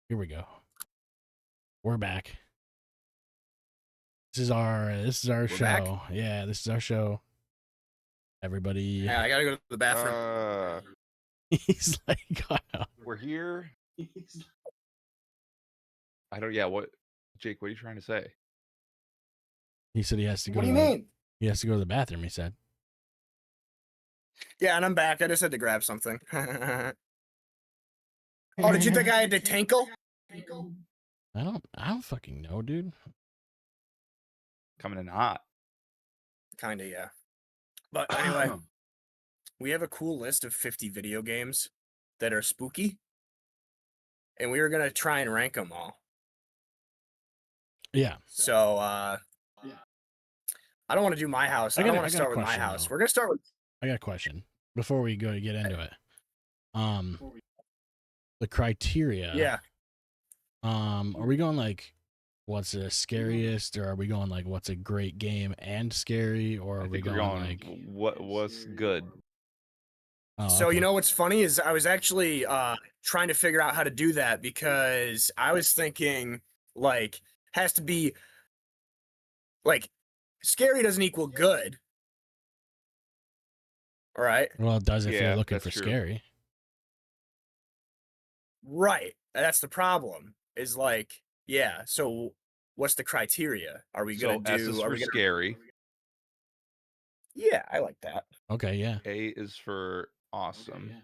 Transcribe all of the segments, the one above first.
Here we go. We're back. This is our show. Back? Yeah, this is our show. Everybody. Yeah, I gotta go to the bathroom. He's like, we're here. I don't. Yeah. What, Jake? What are you trying to say? He said he has to go. What do you mean? He has to go to the bathroom. He said. Yeah, and I'm back. I just had to grab something. Oh, did you think I had to tinkle? I don't fucking know, dude. Coming in hot. Kinda, yeah. But anyway, we have a cool list of 50 video games that are spooky, and we were gonna try and rank them all. Yeah. So, I don't want to do my house. I don't want to start with my house. Though. We're gonna start with. I got a question before we go to get into it. The criteria. Yeah. Are we going like what's the scariest, or are we going like what's a great game and scary, or are we going like what's good? Oh, so okay. you know what's funny is I was actually trying to figure out how to do that, because I was thinking like has to be like scary doesn't equal good. All right. Well, it does if you're looking for true. scary. Right. That's the problem. Is like, yeah. So what's the criteria? Are we gonna do? S is for scary. Yeah, I like that. Okay, yeah. A is for awesome. Okay, yeah.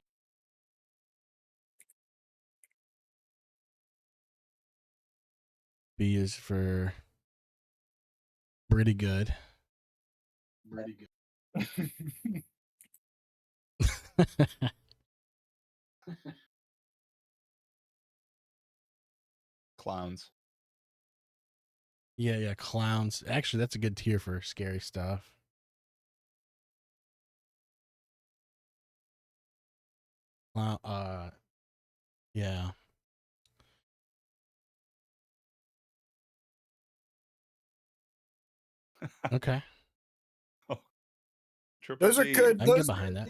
B is for pretty good. Pretty good. Clowns. Yeah, clowns. Actually, that's a good tier for scary stuff. Yeah. Okay. Oh, those are good. I can get behind that.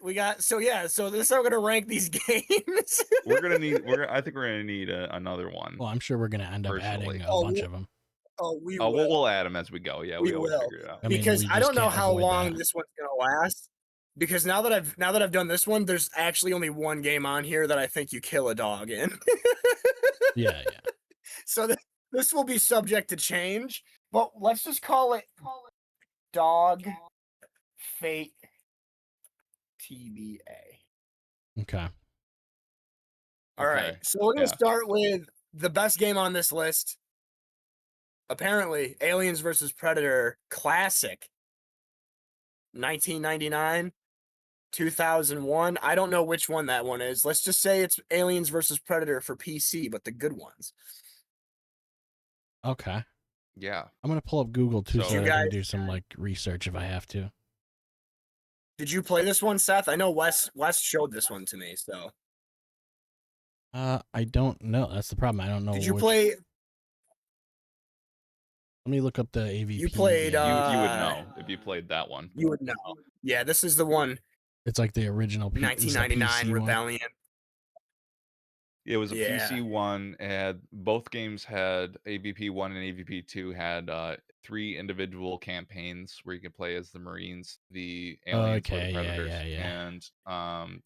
We got so this is how we're gonna rank these games. I think we're gonna need another one. Well, I'm sure we're gonna end up adding a bunch of them. We'll add them as we go. Yeah, we always figure it out. Because I don't know how long this one's gonna last. Because now that I've done this one, there's actually only one game on here that I think you kill a dog in. Yeah. So this will be subject to change, but let's just call it Dog Fate TBA. Okay. All right. So we're gonna start with the best game on this list. Apparently, Aliens vs. Predator Classic. 1999, 2001. I don't know which one that one is. Let's just say it's Aliens vs. Predator for PC, but the good ones. Okay. Yeah. I'm going to pull up Google too, so I can do some like research if I have to. Did you play this one, Seth? I know Wes showed this one to me, so. I don't know. That's the problem. I don't know. Did you play? Let me look up the AVP. You played. You would know if you played that one. You would know. Yeah, this is the one. It's like the original 1999 Rebellion. It was a PC one. Both games had AVP 1 and AVP 2 had 3 individual campaigns where you could play as the Marines, the Aliens, or the Predators, and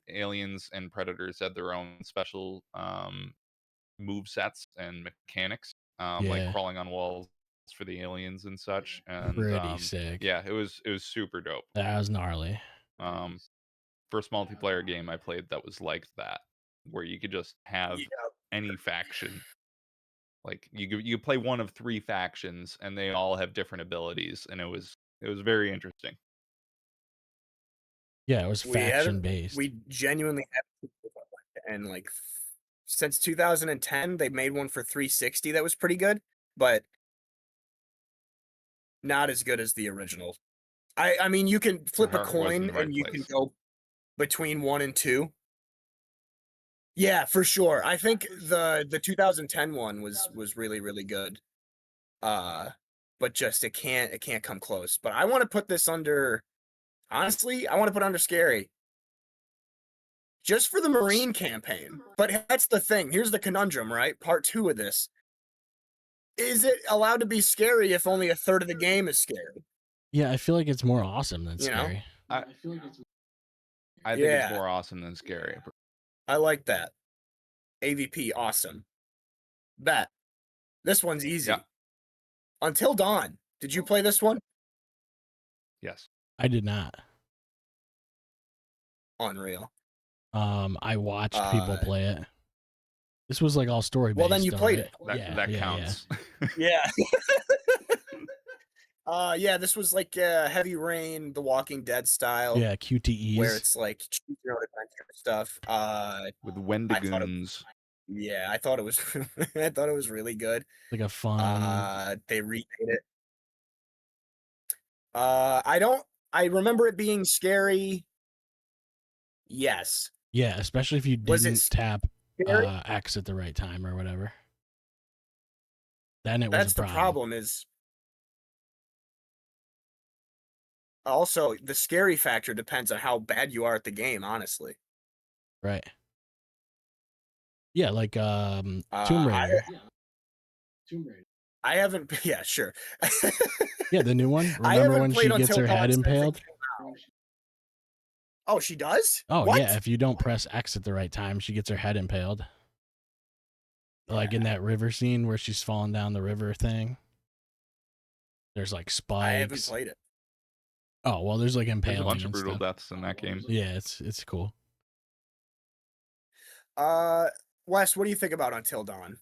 Aliens and Predators had their own special move sets and mechanics, like crawling on walls for the aliens and such. And pretty sick. Yeah, it was super dope. That was gnarly. First multiplayer game I played that was like that, where you could just have any faction. Like you play one of 3 factions and they all have different abilities, and it was very interesting. Yeah, it was faction based. We genuinely have, and like since 2010 they made one for 360 that was pretty good, but not as good as the original. I mean, you can flip a coin and you can go between 1 and 2. Yeah, for sure. I think the 2010 one was really, really good. But just it can't come close. But I want to put this under, honestly, I want to put under scary. just for the Marine campaign. But that's the thing. Here's the conundrum, right? Part 2 of this. Is it allowed to be scary if only a third of the game is scary? Yeah, I feel like it's more awesome than scary. I think it's more awesome than scary. I like that. AVP, awesome. Bet. This one's easy. Yeah. Until Dawn. Did you play this one? Yes. I did not. Unreal. I watched people play it. This was like all story based. Well, then you played it. That counts. Yeah. Yeah, this was like Heavy Rain, The Walking Dead style. Yeah, QTEs. Where it's like choose your own adventure stuff. With Wendigons. I thought it was I thought it was really good. Like a fun. They remade it. I remember it being scary. Yes. Yeah, especially if you didn't tap X at the right time or whatever. Then it was a problem. That's the problem is also the scary factor depends on how bad you are at the game, honestly. Right. Yeah, like Tomb Raider. Tomb Raider. I haven't. Yeah, sure. Yeah, the new one. Remember when she gets her head impaled? Oh, she does? Oh, what? Yeah. If you don't press X at the right time, she gets her head impaled. Yeah. Like in that river scene where she's falling down the river thing. There's like spikes. I haven't played it. Oh, well, there's like impaling. There's a bunch of brutal stuff. deaths in that game. Yeah, it's cool. Wes, what do you think about Until Dawn?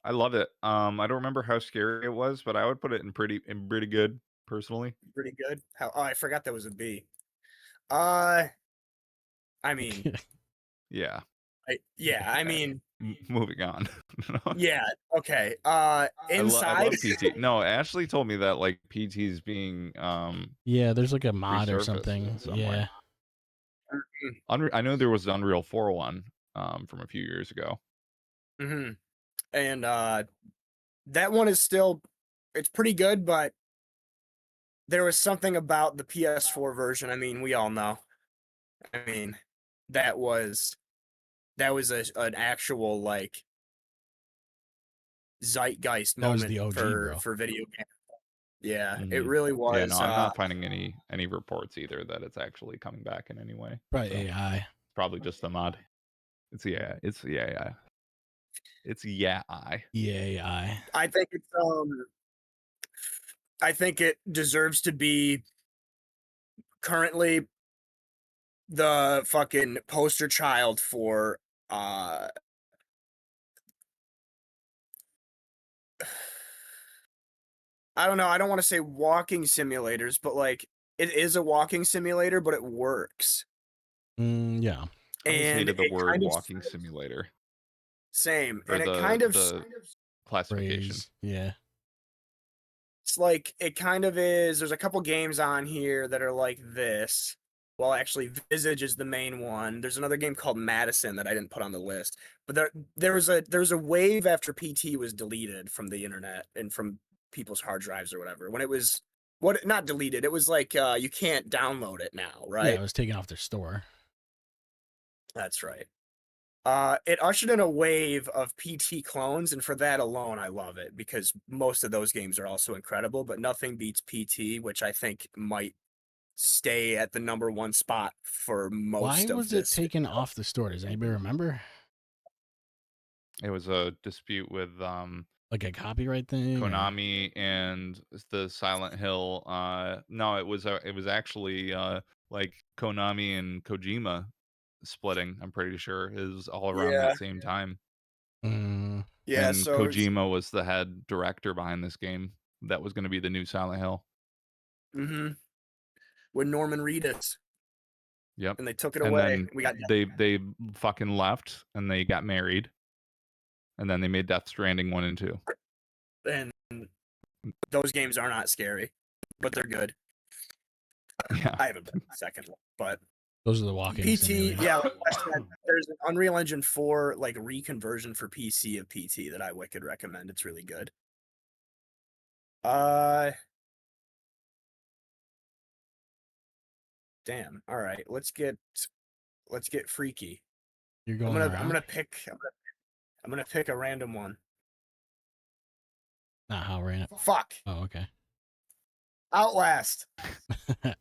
I love it. I don't remember how scary it was, but I would put it in pretty good, personally. Pretty good. I forgot that was a B. I mean, yeah. I mean, moving on. Yeah. Okay. Inside. I love PT. No, Ashley told me that like PT's being yeah, there's like a mod or something. Yeah. I know there was the Unreal 4 one from a few years ago. Mm-hmm. And that one is still, it's pretty good, but there was something about the PS4 version. I mean, we all know. I mean, that was an actual like zeitgeist moment the OG, for video games. Yeah, Mm-hmm. it really was. Yeah, no, I'm not finding any reports either that it's actually coming back in any way. Probably AI. It's probably just a mod. It's AI. It's AI. It's AI. AI. I think it deserves to be currently the fucking poster child for I don't know, I don't want to say walking simulators, but like it is a walking simulator, but it works. Yeah. I just hated the word walking simulator. Same. Or and the, it kind of the classification. Phrase. Yeah. It's like it kind of is. There's a couple games on here that are like this. Well, actually, Visage is the main one. There's another game called Madison that I didn't put on the list. But there was a wave after PT was deleted from the internet and from people's hard drives or whatever. When it was not deleted, it was like you can't download it now, right? Yeah, it was taken off their store. That's right. It ushered in a wave of PT clones, and for that alone, I love it because most of those games are also incredible, but nothing beats PT, which I think might stay at the #1 spot for most of this. Why was it taken off the store? Does anybody remember? It was a dispute with like a copyright thing, Konami and the Silent Hill. No, it was actually like Konami and Kojima splitting. I'm pretty sure it was all around that same time. Yeah, and so Kojima was the head director behind this game. That was going to be the new Silent Hill. Mm-hmm. When Norman Reedus. Yep. And they took it away. Then they fucking left and they got married. And then they made Death Stranding 1 and 2. And those games are not scary, but they're good. Yeah. I haven't played the second one, but those are the walking PT. simulators. Yeah, like I said, there's an Unreal Engine 4 like reconversion for PC of PT that I would recommend. It's really good. Damn. All right, let's get Let's get freaky. You're going around? I'm gonna pick a random one. Not how random. Fuck. Oh, okay. Outlast. Yeah,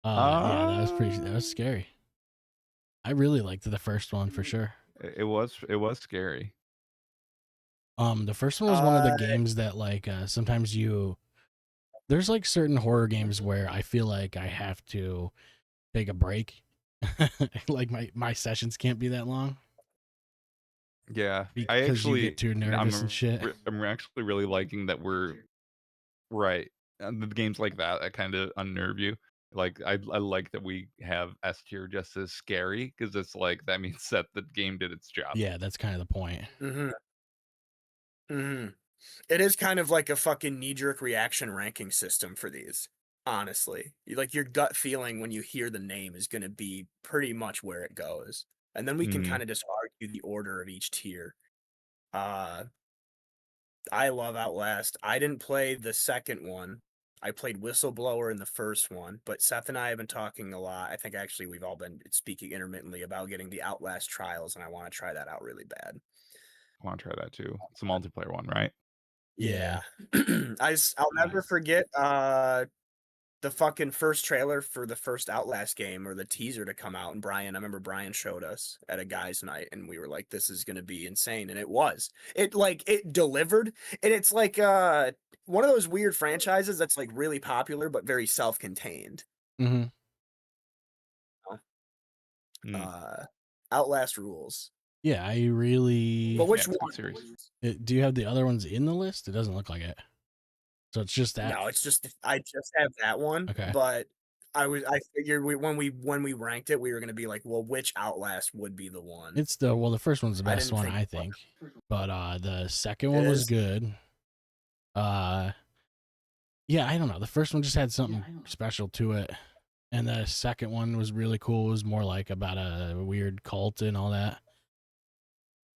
that was scary. I really liked the first one for sure. It was scary. The first one was one of the games that like sometimes there's like certain horror games where I feel like I have to take a break. Like my sessions can't be that long. Yeah, because you get too nervous and shit. I'm actually really liking that we're right. The games like that kind of unnerve you. Like I like that we have S tier just as scary because it's like that means that the game did its job. Yeah, that's kind of the point. It is kind of like a fucking knee-jerk reaction ranking system for these. Honestly, like your gut feeling when you hear the name is going to be pretty much where it goes, and then we can kind of just argue the order of each tier. I love Outlast. I didn't play the second one. I played Whistleblower in the first one, but Seth and I have been talking a lot. I think actually we've all been speaking intermittently about getting the Outlast Trials, and I want to try that out really bad. I want to try that too. It's a multiplayer one, right? Yeah. I'll never forget the fucking first trailer for the first Outlast game, or the teaser to come out, and I remember Brian showed us at a guy's night, and we were like, this is gonna be insane, and it was. It delivered, and it's like one of those weird franchises that's like really popular but very self-contained. Outlast rules. Yeah, I really. But which one? Do you have the other ones in the list? It doesn't look like it. So it's just that. No, it's just I just have that one. Okay. But I figured when we ranked it, we were gonna be like, well, which Outlast would be the one? It's the first one's the best one, I think. But the second one was good. Yeah, I don't know. The first one just had something special to it. And the second one was really cool. It was more like about a weird cult and all that.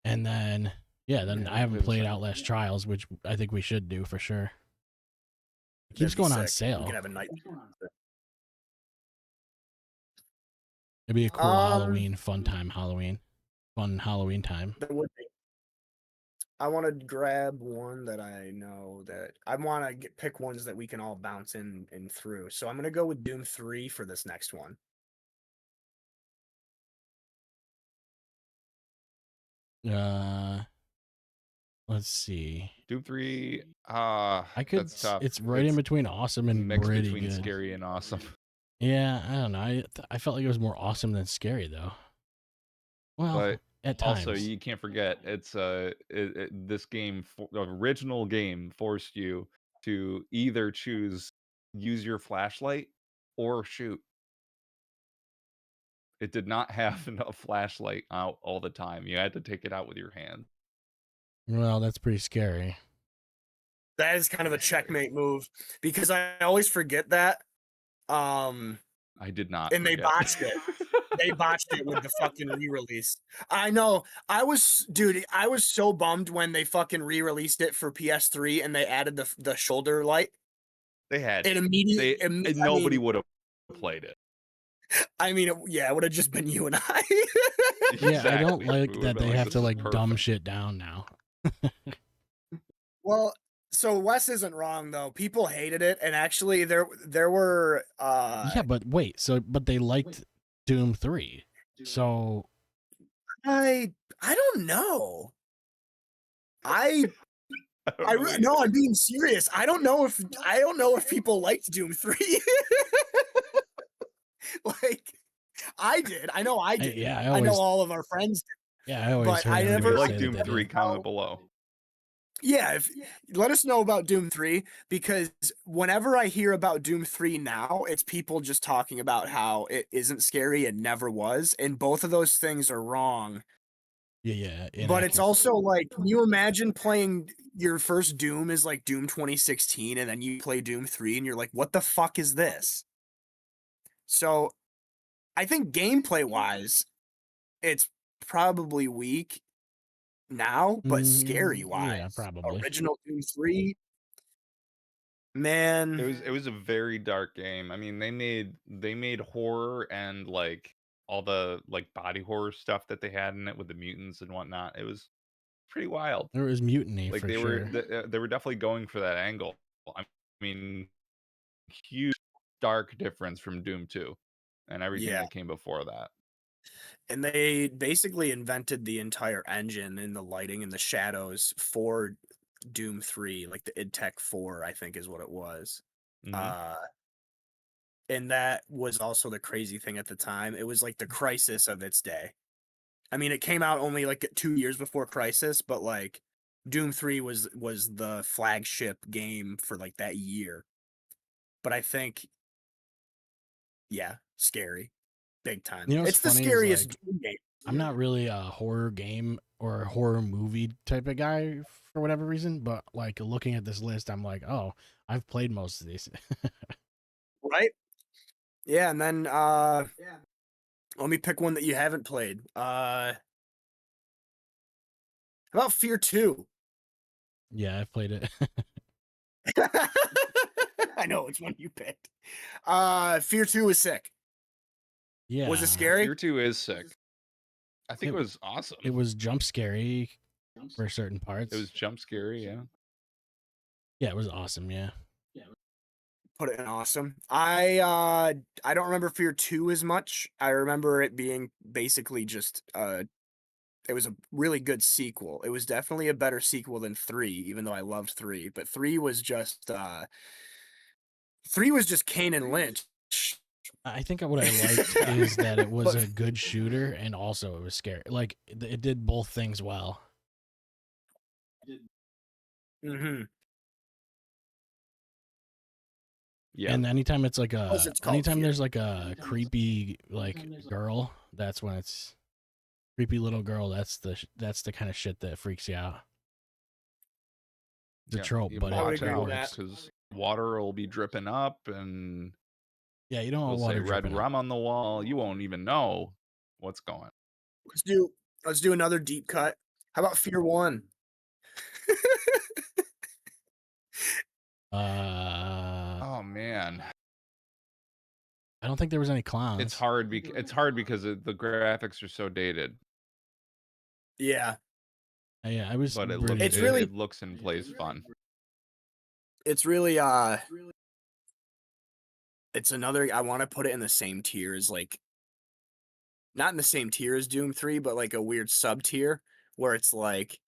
And then I haven't played Outlast Trials, which I think we should do for sure. It keeps going on sale. We can have a night. It'd be a cool Halloween fun Halloween time. That would be. I want to grab one that I know that I want to pick ones that we can all bounce in and through. So I'm going to go with Doom 3 for this next one. Let's see. Doom 3. That's tough. It's right in between awesome and mixed pretty between good. Scary and awesome. Yeah, I don't know. I felt like it was more awesome than scary though. Well, but at times. Also, you can't forget it's this game, the original game, forced you to either use your flashlight or shoot. It did not have a flashlight out all the time. You had to take it out with your hand. Well, that's pretty scary. That is kind of a checkmate move because I always forget that. I did not. And they botched it. They botched it with the fucking re-release. I know. I was so bummed when they fucking re-released it for PS3 and they added the shoulder light. They had it immediately. Nobody would have played it. I mean, it would have just been you and I. Yeah, I don't like that they have to like dumb shit down now. Well, so Wes isn't wrong though. People hated it, and actually there were. Yeah, but wait. But they liked Doom 3. So I don't know. No, I'm being serious. I don't know if people liked Doom 3. Like I did. I know I did. I know all of our friends did. Yeah, I always. But I never like Doom 3. Comment below. Yeah, let us know about Doom 3, because whenever I hear about Doom 3 now, it's people just talking about how it isn't scary and never was, and both of those things are wrong. Yeah. But it's also like, can you imagine playing your first Doom is like Doom 2016, and then you play Doom 3 and you're like, what the fuck is this? So I think gameplay wise, it's probably weak now, but scary wise, yeah, probably. Original Doom 3, man, it was a very dark game. I mean, they made horror and like all the like body horror stuff that they had in it with the mutants and whatnot. It was pretty wild. There was mutiny Like for they sure. they were definitely going for that angle. I mean, huge stark difference from Doom 2 and everything that came before that. And they basically invented the entire engine and the lighting and the shadows for Doom 3, like the id Tech 4, I think is what it was. And that was also the crazy thing at the time. It was like the Crisis of its day. I mean, it came out only like 2 years before Crisis, but like Doom 3 was the flagship game for like that year. But I think, yeah, scary, big time. You know, it's the scariest Doom game. I'm not really a horror game or a horror movie type of guy for whatever reason, but like looking at this list, I'm like, oh, I've played most of these. Right? Yeah, and then let me pick one that you haven't played. How about Fear 2? Yeah, I've played it. I know which one you picked. Fear 2 is sick. Yeah. Was it scary? Fear 2 is sick. I think it was awesome. It was jump scary for certain parts. It was jump scary, yeah. Yeah, it was awesome, yeah. Put it in awesome. I don't remember Fear 2 as much. I remember it being basically just it was a really good sequel. It was definitely a better sequel than 3, even though I loved 3. But 3 was just Kane and Lynch. I think what I liked is that it was a good shooter and also it was scary. Like it did both things well. Mm-hmm. Yeah. And anytime it's like anytime there's like a creepy like girl, that's when it's creepy little girl. That's the kind of shit that freaks you out. It's a trope, but watch it out works because water will be dripping up and yeah, you don't want say water red dripping rum on the wall. You won't even know what's going. Let's do another deep cut. How about Fear 1? Oh man, I don't think there was any clowns. it's hard because the graphics are so dated. Yeah. Yeah, I was. But it looks and plays fun. It's really it's another. I want to put it in the same tier as like, not in the same tier as Doom 3, but like a weird sub tier where it's like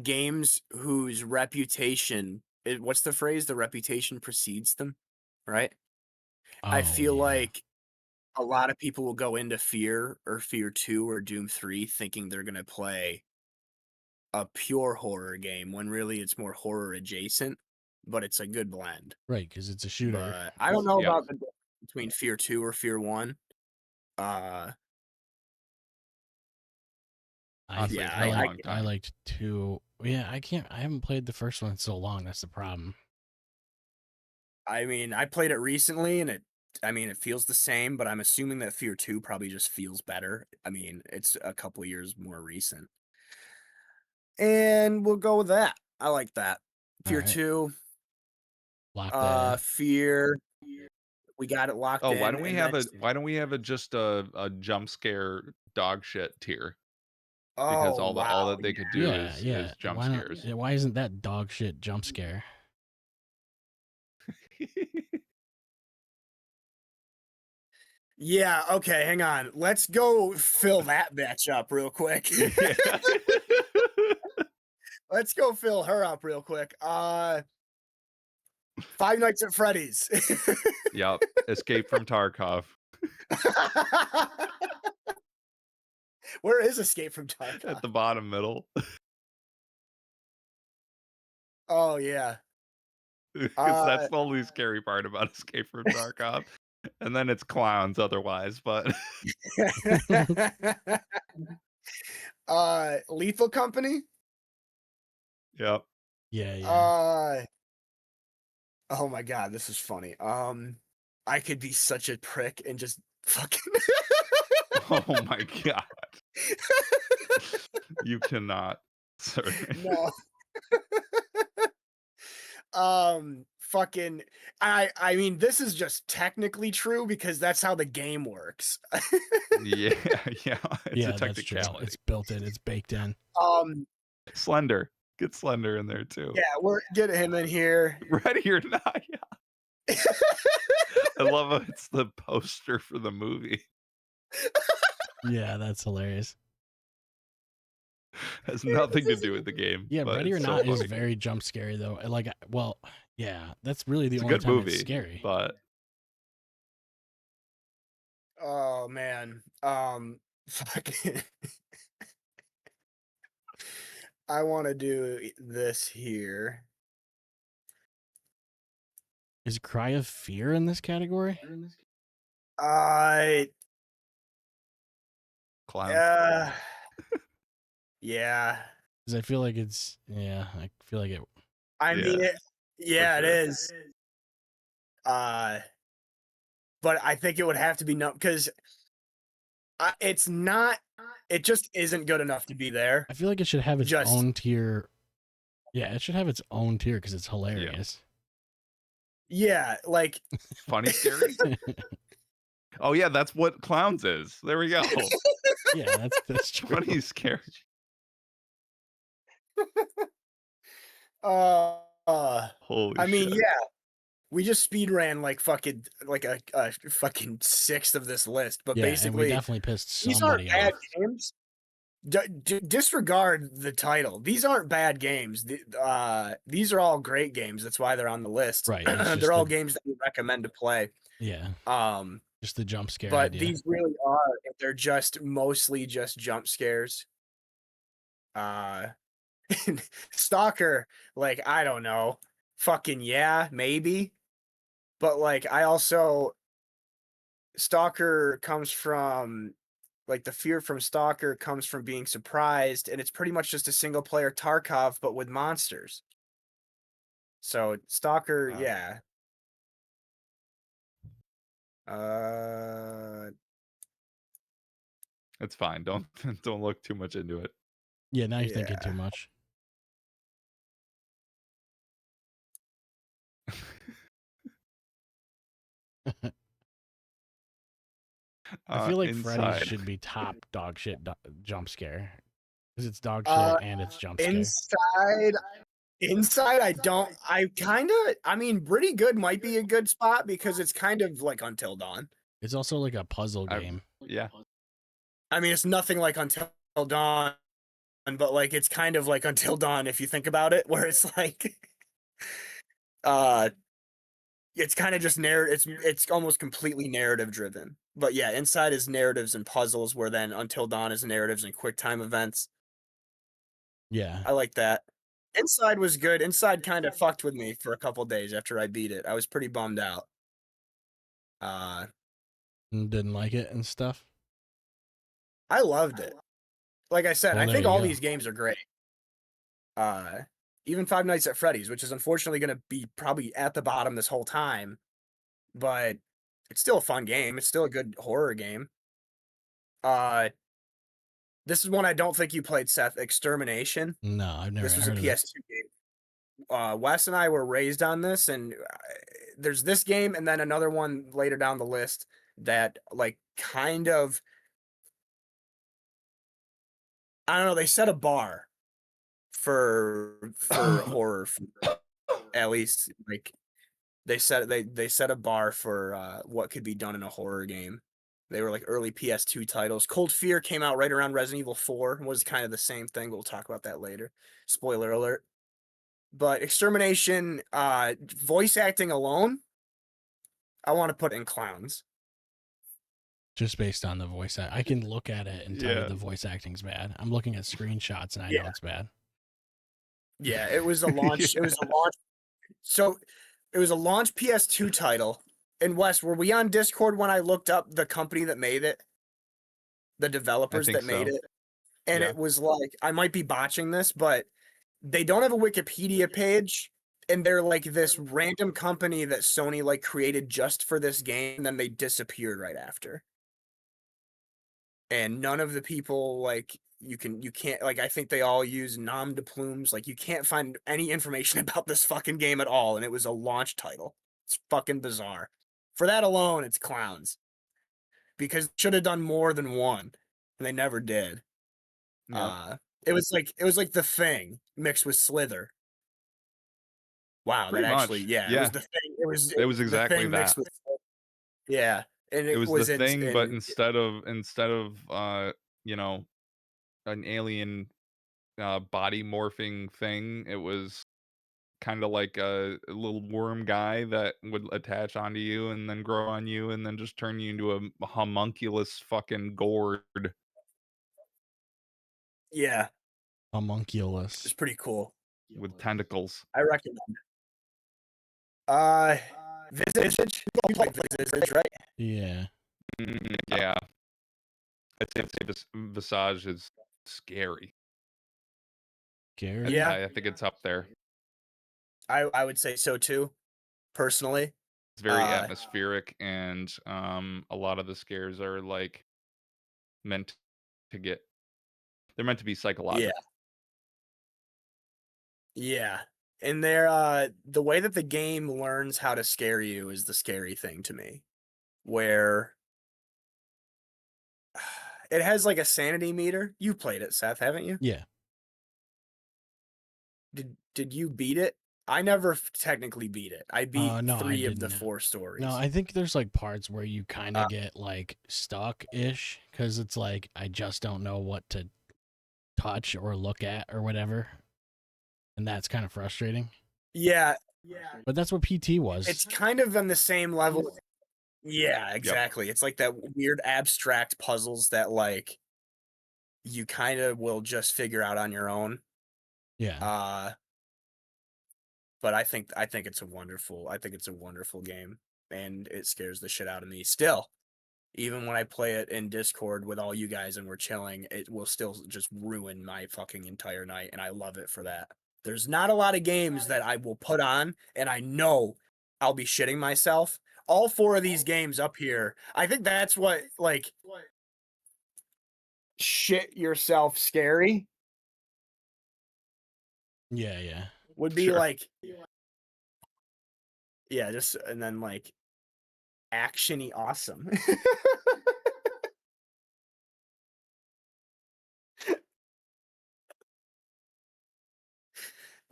games whose reputation. What's the phrase? The reputation precedes them, right? I feel like a lot of people will go into Fear or Fear 2 or Doom 3 thinking they're gonna play a pure horror game when really it's more horror adjacent, but it's a good blend. Right, because it's a shooter. But I don't know about the difference between Fear 2 or Fear 1. I liked 2. Yeah, I haven't played the first one in so long. That's the problem. I mean, I played it recently and it feels the same, but I'm assuming that Fear 2 probably just feels better. I mean, it's a couple years more recent. And we'll go with that. I like that. Fear 2. Lock that in. Fear. We got it locked in. Why don't we have just a jump scare dog shit tier? Because all that they could do is jump scares. Yeah, why isn't that dog shit jump scare? Yeah, okay, hang on. Let's go fill that bitch up real quick. Let's go fill her up real quick. Five Nights at Freddy's. Yep. Escape from Tarkov. Where is Escape from Tarkov? At the bottom middle. Oh, yeah. That's the only scary part about Escape from Tarkov. And then it's clowns otherwise, but Lethal Company? Yep. Yeah. Oh my god, this is funny. I could be such a prick and just fucking Oh my god. You cannot, sir. No. fucking I mean this is just technically true because that's how the game works. Yeah, yeah. It's a that's true. technicality. It's built in, it's baked in. Slender. Get Slender in there too. Yeah, we're getting him in here. Ready or not, yeah. I love how it's the poster for the movie. Yeah, that's hilarious. Has nothing to do with the game. Yeah, but Ready or it's Not so is funny. very jump scary though. Like, well, yeah, that's really the It's a only good time movie, it's scary. but oh man, fucking. I want to do this here. Is Cry of Fear in this category? Clown. Yeah. Because I feel like it's, yeah, I feel like it. I mean, it sure. is. But I think it would have to be no because it's not. It just isn't good enough to be there. I feel like it should have its own tier. Yeah, it should have its own tier because it's hilarious. Yeah, like funny scary. Oh yeah, that's what Clowns is. There we go. Yeah, that's true. Funny scary. Holy I mean, shit. yeah. We just speed ran like fucking like a fucking sixth of this list, but yeah, basically and we definitely pissed somebody these aren't bad off. games. Disregard the title. These aren't bad games. These are all great games. That's why they're on the list. Right. They're all games that we recommend to play. Yeah. Just the jump scare but idea. These really are. They're just mostly just jump scares. Stalker, like, I don't know. Fucking yeah, maybe. But like I also Stalker comes from like the fear from Stalker comes from being surprised, and it's pretty much just a single player Tarkov but with monsters. So Stalker, yeah. It's fine. Don't look too much into it. Yeah, now you're thinking too much. I feel like Freddy's should be top dog shit jump scare because it's dog shit and it's jump scare. Inside, I mean, Pretty Good might be a good spot because it's kind of like Until Dawn. It's also like a puzzle game. Yeah. I mean, it's nothing like Until Dawn, but like it's kind of like Until Dawn if you think about it, where it's like, it's kind of just narrative. It's almost completely narrative driven. But yeah, Inside is narratives and puzzles, where then Until Dawn is narratives and quick time events. Yeah, I like that. Inside was good. Inside kind of fucked with me for a couple days after I beat it. I was pretty bummed out. Didn't like it and stuff. I loved it. Like I said, I think all these games are great. Even Five Nights at Freddy's, which is unfortunately going to be probably at the bottom this whole time, but it's still a fun game. It's still a good horror game. This is one I don't think you played, Seth. Extermination. No, I've never. This was a PS2 game. Wes and I were raised on this, and there's this game, and then another one later down the list that, like, kind of, I don't know. They set a bar for horror, at least. Like, they set a bar for what could be done in a horror game. They were like early PS2 titles. Cold Fear came out right around Resident Evil 4. Was kind of the same thing, but we'll talk about that later. Spoiler alert. But Extermination, voice acting alone, I want to put in Clowns. Just based on the voice I can look at it and tell you the voice acting's bad. I'm looking at screenshots and I know it's bad. Yeah, it was a launch. It was a launch. So it was a launch PS2 title. And Wes, were we on Discord when I looked up the company that made it? The developers that made it? And it was like, I might be botching this, but they don't have a Wikipedia page. And they're like this random company that Sony like created just for this game. And then they disappeared right after. and none of the people like you can't like I think they all use nom de plumes. Like you can't find any information about this fucking game at all, and it was a launch title. It's fucking bizarre. For that alone, it's clowns. Because they should have done more than one, and they never did. Yep. It was like The Thing mixed with Slither. Wow, Pretty that actually, much. yeah, it was The Thing. It was It was The exactly Thing mixed that. with yeah, and It it was The was Thing, but in instead of you know, an alien body morphing thing, it was kind of like a little worm guy that would attach onto you and then grow on you and then just turn you into a homunculus fucking gourd yeah, Homunculus. it's pretty cool. with tentacles. I recommend it. Visage. You like Visage, right? Yeah. Yeah. I'd say Visage is scary. Gary? Yeah. I think it's up there. I would say so too, personally. It's very atmospheric, and a lot of the scares are like meant to get. They're meant to be psychological. Yeah. And they're the way that the game learns how to scare you is the scary thing to me. Where it has like a sanity meter. You played it, Seth, haven't you? Yeah. Did you beat it? I never technically beat it. I beat No, 3 I of the didn't. 4 stories. No, I think there's like parts where you kind of get like stuck-ish because it's like I just don't know what to touch or look at or whatever, and that's kind of frustrating. Yeah. But that's what PT was. It's kind of on the same level. Yeah, exactly. It's like that weird abstract puzzles that like you kind of will just figure out on your own. Yeah. But I think it's a wonderful game, and it scares the shit out of me still. Even when I play it in Discord with all you guys and we're chilling, it will still just ruin my fucking entire night, and I love it for that. There's not a lot of games that I will put on and I know I'll be shitting myself. All 4 of these games up here, I think that's what like shit yourself scary Yeah. would be Sure. like yeah, just and then like actiony awesome.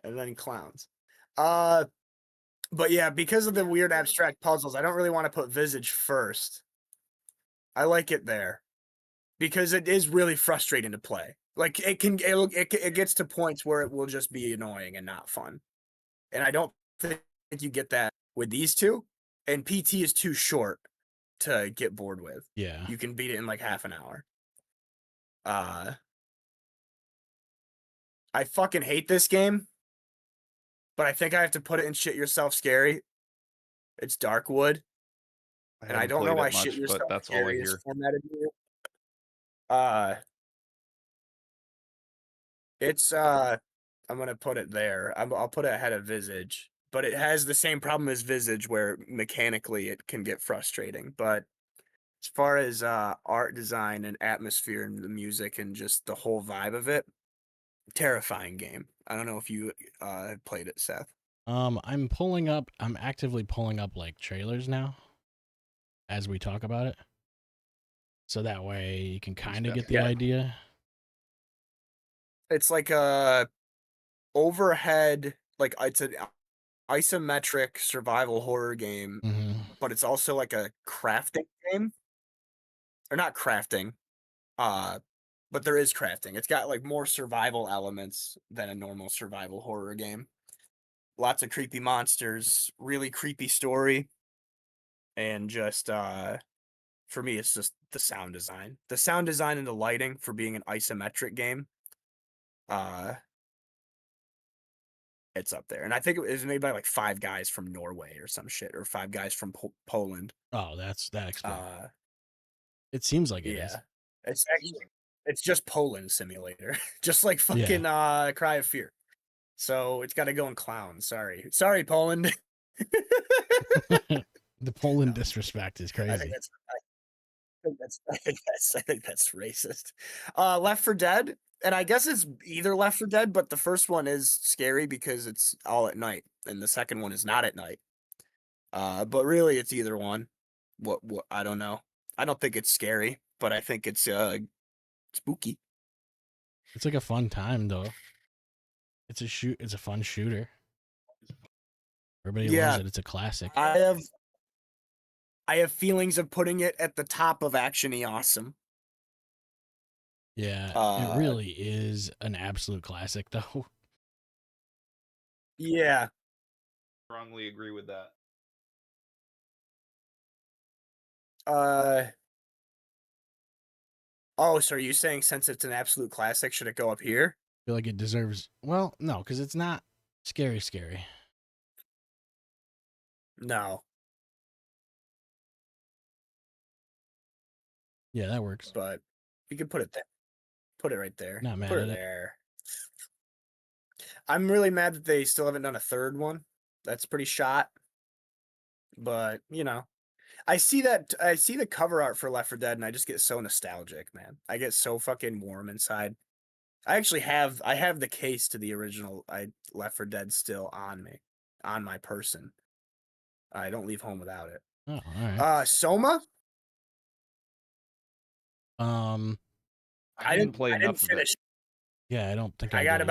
And then clowns. But yeah, because of the weird abstract puzzles, I don't really want to put Visage first. I like it there because it is really frustrating to play. Like it gets to points where it will just be annoying and not fun. And I don't think you get that with these two. And PT is too short to get bored with. Yeah. You can beat it in like half an hour. I fucking hate this game, but I think I have to put it in Shit Yourself Scary. It's Darkwood. And I don't know why Shit Yourself that's all I Scary is hear. formatted here. It's I'm gonna put it there. I'll put it ahead of Visage, but it has the same problem as Visage where mechanically it can get frustrating. But as far as art design and atmosphere and the music and just the whole vibe of it, terrifying game. I don't know if you have played it, Seth. I'm actively pulling up like trailers now as we talk about it. So that way you can kind of get the idea. It's like a overhead, like it's an isometric survival horror game, but it's also like a crafting game. Or not crafting, but there is crafting. It's got like more survival elements than a normal survival horror game. Lots of creepy monsters, really creepy story, and just for me, it's just the sound design. The sound design and the lighting for being an isometric game, it's up there. And I think it was made by like 5 guys from Norway or some shit, or 5 guys from Poland. Oh, that explains. It seems like it is. It's actually it's just Poland simulator, just like fucking Cry of Fear. So it's got to go in clown. Sorry, Poland. The Poland disrespect is crazy. I think that's racist. Left 4 Dead, and I guess it's either Left 4 Dead, but the first one is scary because it's all at night, and the second one is not at night. But really, it's either one. What? I don't know. I don't think it's scary, but I think it's spooky. It's like a fun time though. It's a fun shooter. Everybody loves it. It's a classic. I have feelings of putting it at the top of actiony awesome. Yeah, it really is an absolute classic though. Yeah. Strongly agree with that. Oh, so are you saying since it's an absolute classic, should it go up here? I feel like it deserves. Well, no, because it's not scary. No. Yeah, that works. But you can put it there. Put it right there. Not mad put at it it. there. I'm really mad that they still haven't done a third one. That's pretty shot. But, you know. I see the cover art for Left 4 Dead and I just get so nostalgic, man. I get so fucking warm inside. I actually have the case to the original Left 4 Dead still on me, on my person. I don't leave home without it. Oh, all right. Soma? I didn't play enough of it. Yeah, I don't think I got a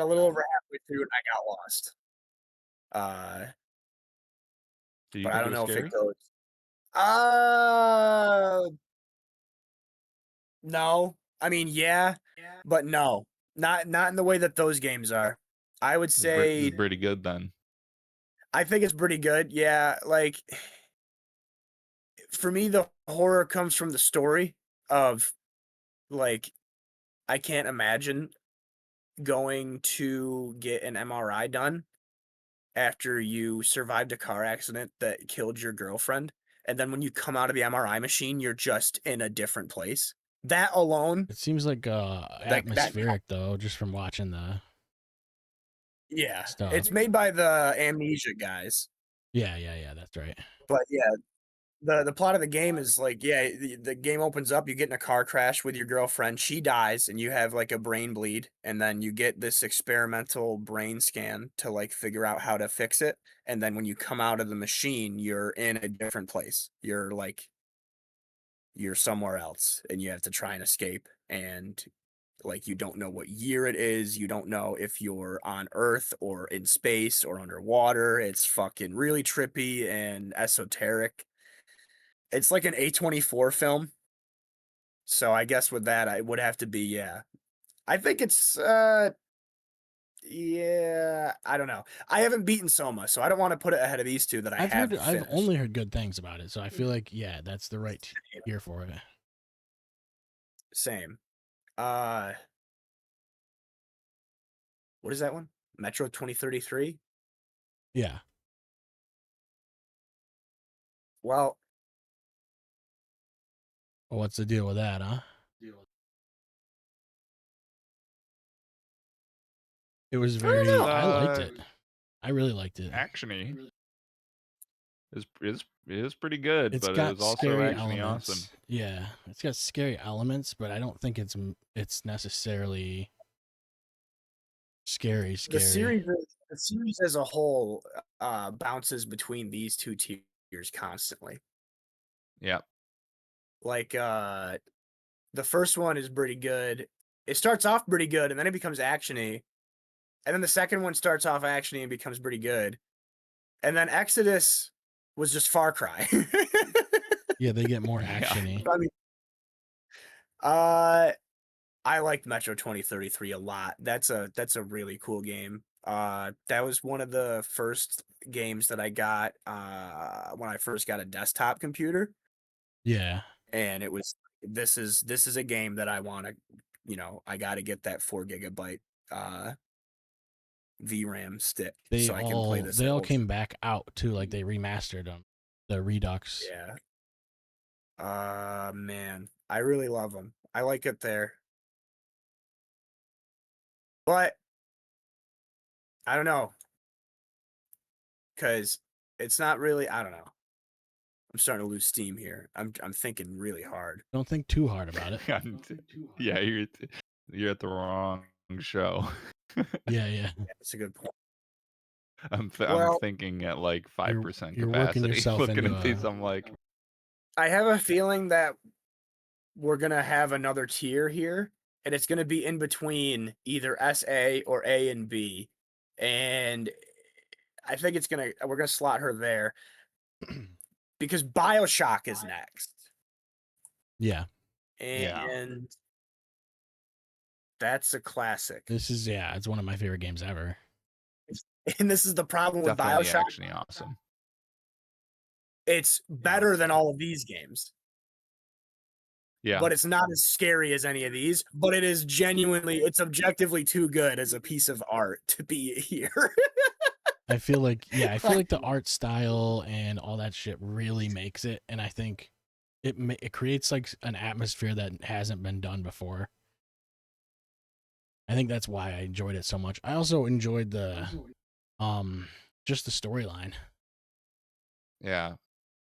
little over halfway through and I got lost. But I don't know if it goes. No. I mean, yeah, but no. Not in the way that those games are. I would say It's pretty good then. I think it's pretty good. Yeah, like for me the horror comes from the story of like I can't imagine going to get an MRI done after you survived a car accident that killed your girlfriend, and then when you come out of the MRI machine, you're just in a different place. That alone. It seems like atmospheric though, just from watching the. Yeah, stuff. It's made by the Amnesia guys. Yeah, that's right. But yeah, the plot of the game is like, yeah, the game opens up, you get in a car crash with your girlfriend, she dies, and you have like a brain bleed, and then you get this experimental brain scan to like figure out how to fix it, and then when you come out of the machine, you're in a different place. You're somewhere else, and you have to try and escape, and like you don't know what year it is, you don't know if you're on Earth or in space or underwater. It's fucking really trippy and esoteric. It's like an A24 film. So I guess with that, I would have to be, yeah. I think it's, yeah, I don't know. I haven't beaten Soma, so I don't want to put it ahead of these two that I've only heard good things about it, so I feel like, yeah, that's the right year for it. Same. What is that one? Metro 2033? Yeah. Well, what's the deal with that, huh? It was very. I liked it. I really liked it. Actiony. It is pretty good, it's but got it was also scary actually elements. awesome. Yeah, it's got scary elements, but I don't think it's necessarily scary. The series as a whole bounces between these two tiers constantly. Yeah. Like the first one is pretty good. It starts off pretty good and then it becomes actiony. And then the second one starts off actiony and becomes pretty good. And then Exodus was just Far Cry. Yeah, they get more actiony. I mean, I liked Metro 2033 a lot. That's a really cool game. That was one of the first games that I got when I first got a desktop computer. Yeah. And it was this is a game that I want to, I got to get that 4 gigabyte VRAM stick so I can play this. They all came back out too, like they remastered them, the Redux. Yeah. Man, I really love them. I like it there. But I don't know. Cuz it's not really, I don't know. starting to lose steam here. I'm thinking really hard. Don't think too hard about it. Yeah, you're at the wrong show. Yeah. That's a good point. I'm thinking at like 5% you're working capacity. yourself Looking into at these, I'm like, I have a feeling that we're gonna have another tier here, and it's gonna be in between either SA or A and B, and I think we're gonna slot her there because BioShock is next. Yeah. And that's a classic. It's one of my favorite games ever. And this is the problem with definitely BioShock. actually awesome. It's better than all of these games. Yeah. But it's not as scary as any of these, but it is it's objectively too good as a piece of art to be here. I feel like the art style and all that shit really makes it, and I think it creates like an atmosphere that hasn't been done before. I think that's why I enjoyed it so much. I also enjoyed the just the storyline. Yeah.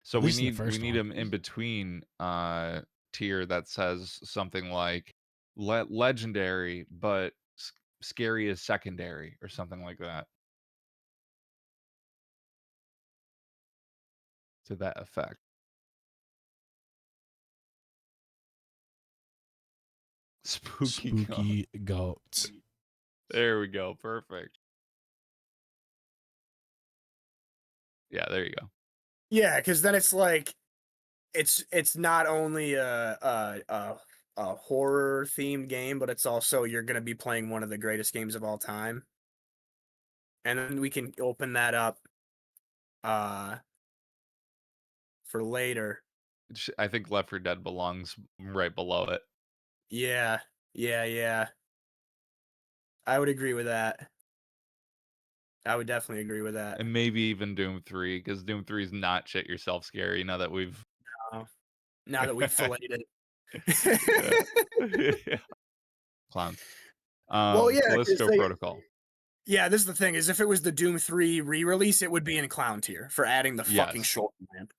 So we need them in between tier that says something like legendary but scary is secondary or something like that. To that effect. Spooky goats. There we go. Perfect. Yeah, there you go. Yeah, because then it's like it's not only a horror themed game, but it's also you're gonna be playing one of the greatest games of all time. And then we can open that up for later. I think Left 4 Dead belongs right below it. Yeah. I would agree with that. I would definitely agree with that. And maybe even Doom 3, because Doom 3 is not shit yourself scary now that we've filleted it. Yeah. Clowns. Well, yeah, Callisto Protocol. Yeah, this is the thing, is if it was the Doom 3 re-release, it would be in clown tier for adding the fucking shoulder ramp.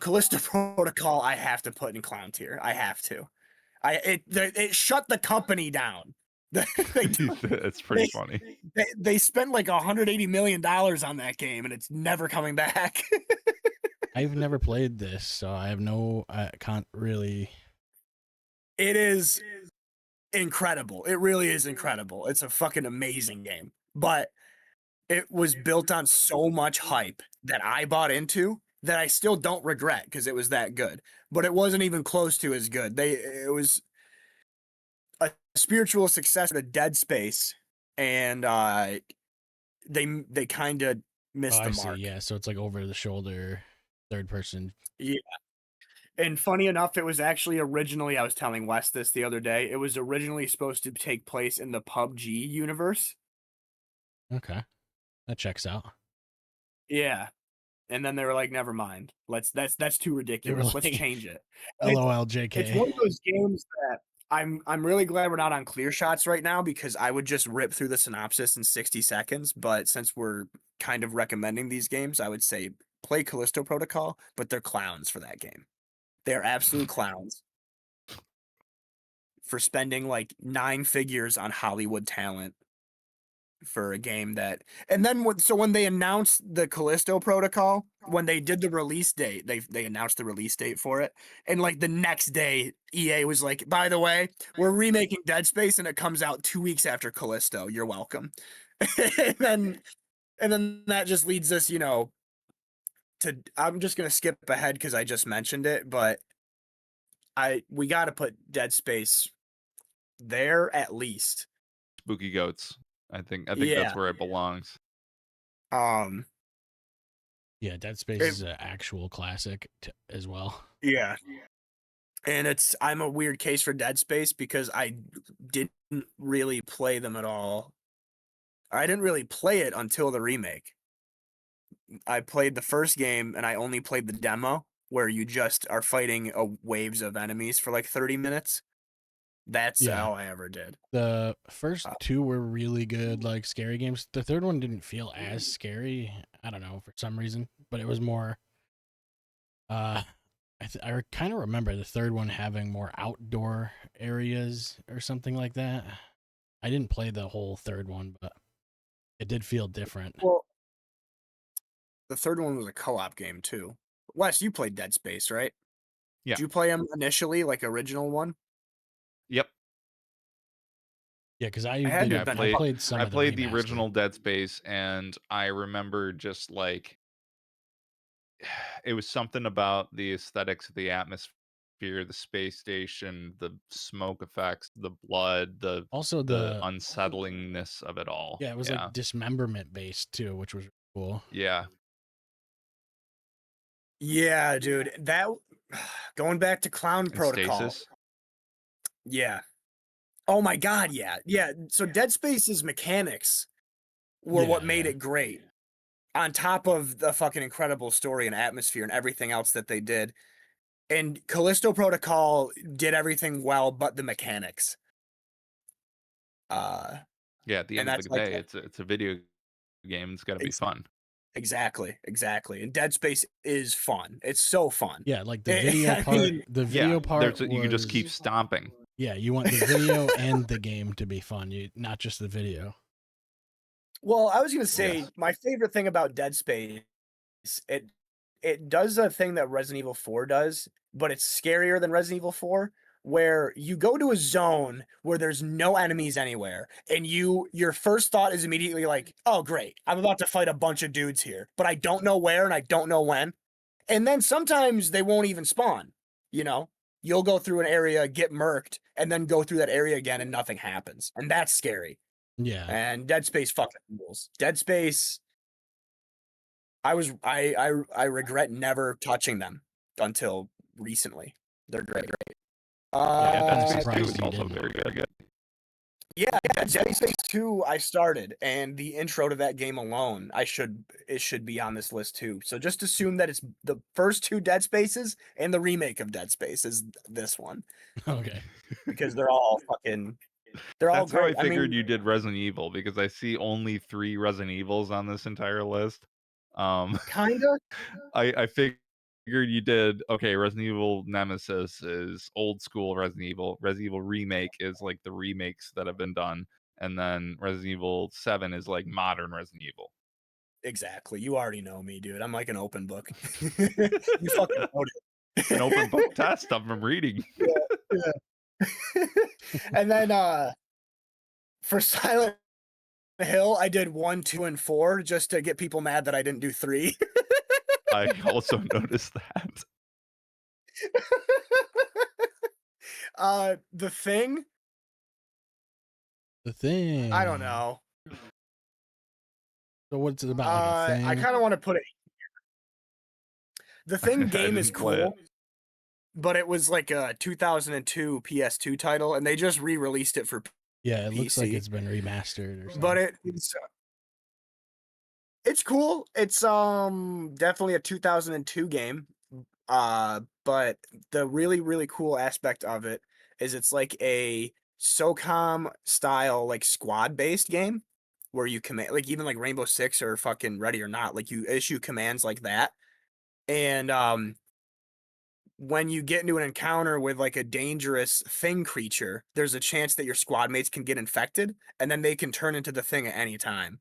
Callisto Protocol, I have to put in clown tier. I have to. It shut the company down. It's pretty funny. They spent like $180 million on that game, and it's never coming back. I've never played this, so I can't really. It is incredible. It really is incredible. It's a fucking amazing game. But it was built on so much hype that I bought into that I still don't regret because it was that good. But it wasn't even close to as good. It was a spiritual successor to Dead Space, and they kind of missed the mark. Yeah, so it's like over the shoulder, third person. Yeah. And funny enough, it was actually originally, I was telling Wes this the other day, it was originally supposed to take place in the PUBG universe. Okay. That checks out. Yeah. And then they were like, never mind. That's too ridiculous. Like, let's change it. LOL, JK. It's one of those games that I'm really glad we're not on clear shots right now, because I would just rip through the synopsis in 60 seconds. But since we're kind of recommending these games, I would say play Callisto Protocol, but they're clowns for that game. They're absolute clowns for spending like 9 figures on Hollywood talent for a game that, and then when they announced the Callisto Protocol, when they did the release date, they announced the release date for it, and like the next day EA was like, by the way, we're remaking Dead Space and it comes out 2 weeks after Callisto, you're welcome. and then that just leads us, to, I'm just gonna skip ahead because I just mentioned it, but we got to put Dead Space there at least. Spooky Goats. I think that's where it belongs. Yeah, Dead Space is an actual classic as well. Yeah. And I'm a weird case for Dead Space because I didn't really play them at all. I didn't really play it until the remake. I played the first game and I only played the demo where you just are fighting waves of enemies for like 30 minutes. That's all I ever did. The first 2 were really good, like scary games. The third one didn't feel as scary. I don't know, for some reason, but it was more Uh, I kind of remember the third one having more outdoor areas or something like that. I didn't play the whole third one, but it did feel different. Well, the third one was a co-op game too. Wes, you played Dead Space, right? Yeah. Did you play them initially, like original one? Yep. Yeah, because I played some. I of played the the original Dead Space, and I remember just like it was something about the aesthetics of the atmosphere, the space station, the smoke effects, the blood, also the the unsettlingness of it all. yeah, it was like dismemberment based too, which was cool. Yeah. Yeah, dude. That going back to Clown And Protocol. Stasis. Yeah. Oh my god, yeah. Yeah. So Dead Space's mechanics were what made it great. On top of the fucking incredible story and atmosphere and everything else that they did. And Callisto Protocol did everything well but the mechanics. Yeah, at the end of the day, it's a video game. It's got to be fun. Exactly. And Dead Space is fun. It's so fun. Yeah, like the video part. The video part was, you can just keep stomping. Yeah, you want the video and the game to be fun, not just the video. Well, I was gonna say my favorite thing about Dead Space, it does a thing that Resident Evil 4 does, but it's scarier than Resident Evil 4, where you go to a zone where there's no enemies anywhere, and your first thought is immediately like, oh great, I'm about to fight a bunch of dudes here, but I don't know where and I don't know when. And then sometimes they won't even spawn, you know? You'll go through an area, get murked, and then go through that area again and nothing happens. And that's scary. Yeah. And Dead Space fucking rules. Dead Space, I regret never touching them until recently. They're great. Dead Space 2 is also very good. Yeah, Dead Space 2 I started, and the intro to that game alone, it should be on this list too. So just assume that it's the first two Dead Spaces and the remake of Dead Space is this one. Okay. Because they're all fucking all great. How I figured you did Resident Evil, because I see only 3 Resident Evils on this entire list. Kinda. I figured you did, okay, Resident Evil Nemesis is old school Resident Evil. Resident Evil Remake is like the remakes that have been done. And then Resident Evil 7 is like modern Resident Evil. Exactly. You already know me, dude. I'm like an open book. You fucking wrote it. An open book test of them reading. Yeah. And then for Silent Hill, I did 1, 2, and 4 just to get people mad that I didn't do 3. I also noticed that. The Thing. The Thing. I don't know. So what's it about? Like a thing? I kind of want to put it here. The Thing game is cool, but it was like a 2002 PS2 title, and they just re-released it for yeah, it PC. looks like it's been remastered or something. But it's cool. It's definitely a 2002 game. But the really, really cool aspect of it is it's like a SOCOM style, like squad based game where you command, like even like Rainbow Six or fucking Ready or Not, like you issue commands like that. And when you get into an encounter with like a dangerous thing creature, there's a chance that your squad mates can get infected, and then they can turn into the thing at any time.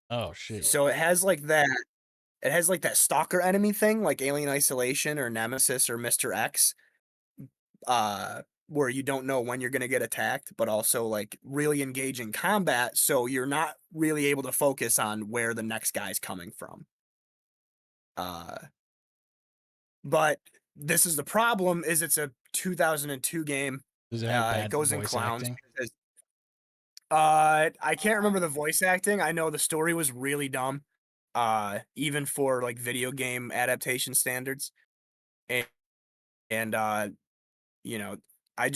Oh shit. So it has like that. It has like that stalker enemy thing, like Alien Isolation or Nemesis or Mr. X, where you don't know when you're going to get attacked, but also like really engaging combat, so you're not really able to focus on where the next guy's coming from. But this is the problem: is it's a 2002 game. Does it have bad it goes in voice clowns. acting? Because, I can't remember the voice acting. I know the story was really dumb. Even for like video game adaptation standards. And you know, I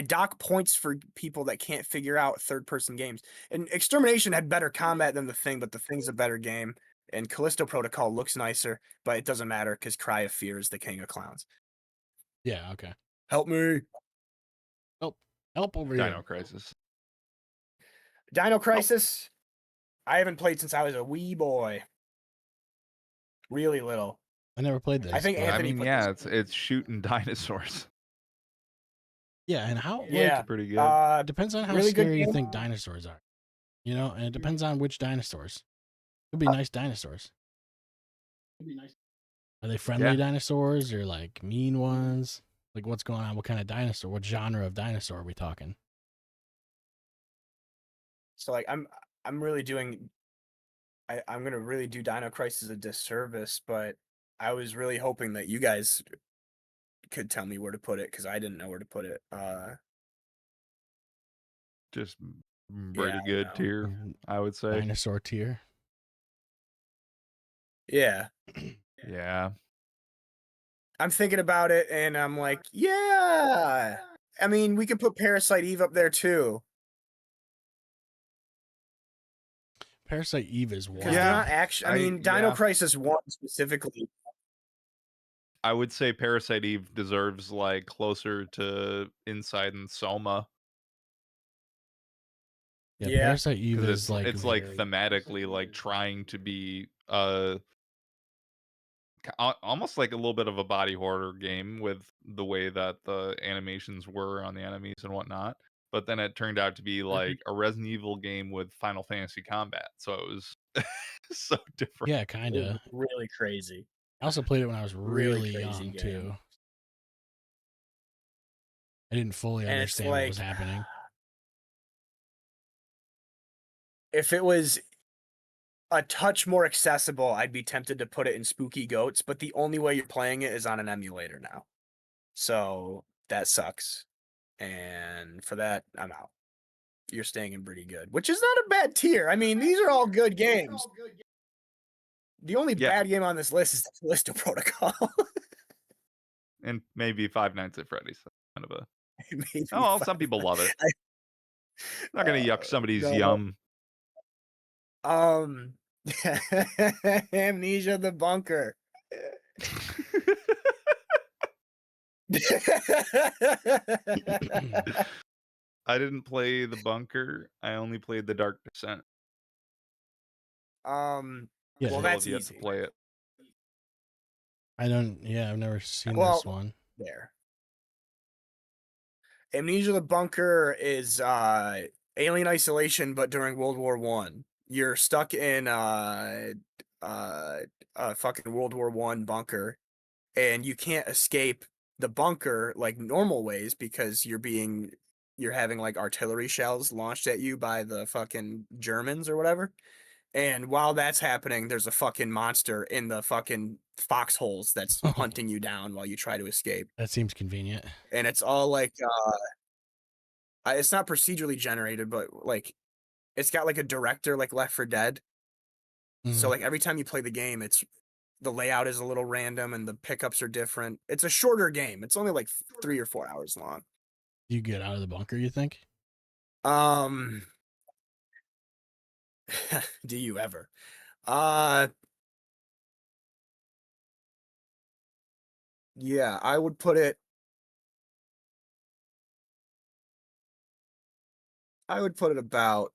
dock points for people that can't figure out third person games. And Extermination had better combat than The Thing, but The Thing's a better game. And Callisto Protocol looks nicer, but it doesn't matter because Cry of Fear is the king of clowns. Yeah, okay. Help me. Help over here. Dino Crisis. Dino Crisis. I haven't played since I was a wee boy. Really little. I never played this. I think Anthony. I mean, yeah, it's shooting dinosaurs. Yeah, and how Yeah, pretty good. it depends on how really good scary you game. think dinosaurs are. You know, and it depends on which dinosaurs. Could be nice dinosaurs. Are they friendly dinosaurs or like mean ones? Like what's going on? What kind of dinosaur? What genre of dinosaur are we talking? So like I'm really doing I'm gonna really do Dino Crisis a disservice, but I was really hoping that you guys could tell me where to put it because I didn't know where to put it. Just pretty good tier, I would say. Dinosaur tier. Yeah. Yeah. I'm thinking about it and I'm like, yeah. I mean, we could put Parasite Eve up there too. Parasite Eve is one. Because they're not actually. I mean, Dino Crisis 1 specifically. I would say Parasite Eve deserves like closer to Inside and Soma. Yeah, Parasite Eve is like it's like thematically like trying to be almost like a little bit of a body horror game with the way that the animations were on the enemies and whatnot. But then it turned out to be like a Resident Evil game with Final Fantasy combat. So it was so different. Yeah, kind of. Really crazy. I also played it when I was really young too. I didn't fully understand what was happening. If it was a touch more accessible, I'd be tempted to put it in Spooky Goats, but the only way you're playing it is on an emulator now. So that sucks. And for that, I'm out. You're staying in pretty good, which is not a bad tier. I mean, these are all good games. The only bad game on this list is the Callisto Protocol. And maybe Five Nights at Freddy's. Kind of a. Maybe some people love it. Not gonna yuck somebody's yum. Amnesia the Bunker. I didn't play the Bunker. I only played the Dark Descent. Well, that's easy to play it. I don't. Yeah, I've never seen this one. There. Amnesia the Bunker is alien isolation, but during World War One. You're stuck in fucking World War One bunker, and you can't escape the bunker like normal ways because you're having like artillery shells launched at you by the fucking Germans or whatever. And while that's happening, there's a fucking monster in the fucking foxholes that's hunting you down while you try to escape. That seems convenient. And it's all like it's not procedurally generated, but like it's got like a director like Left 4 Dead. So like every time you play the game, the layout is a little random and the pickups are different. It's a shorter game. It's only like 3 or 4 hours long. You get out of the bunker, you think? Do you ever? Yeah, I would put it. I would put it about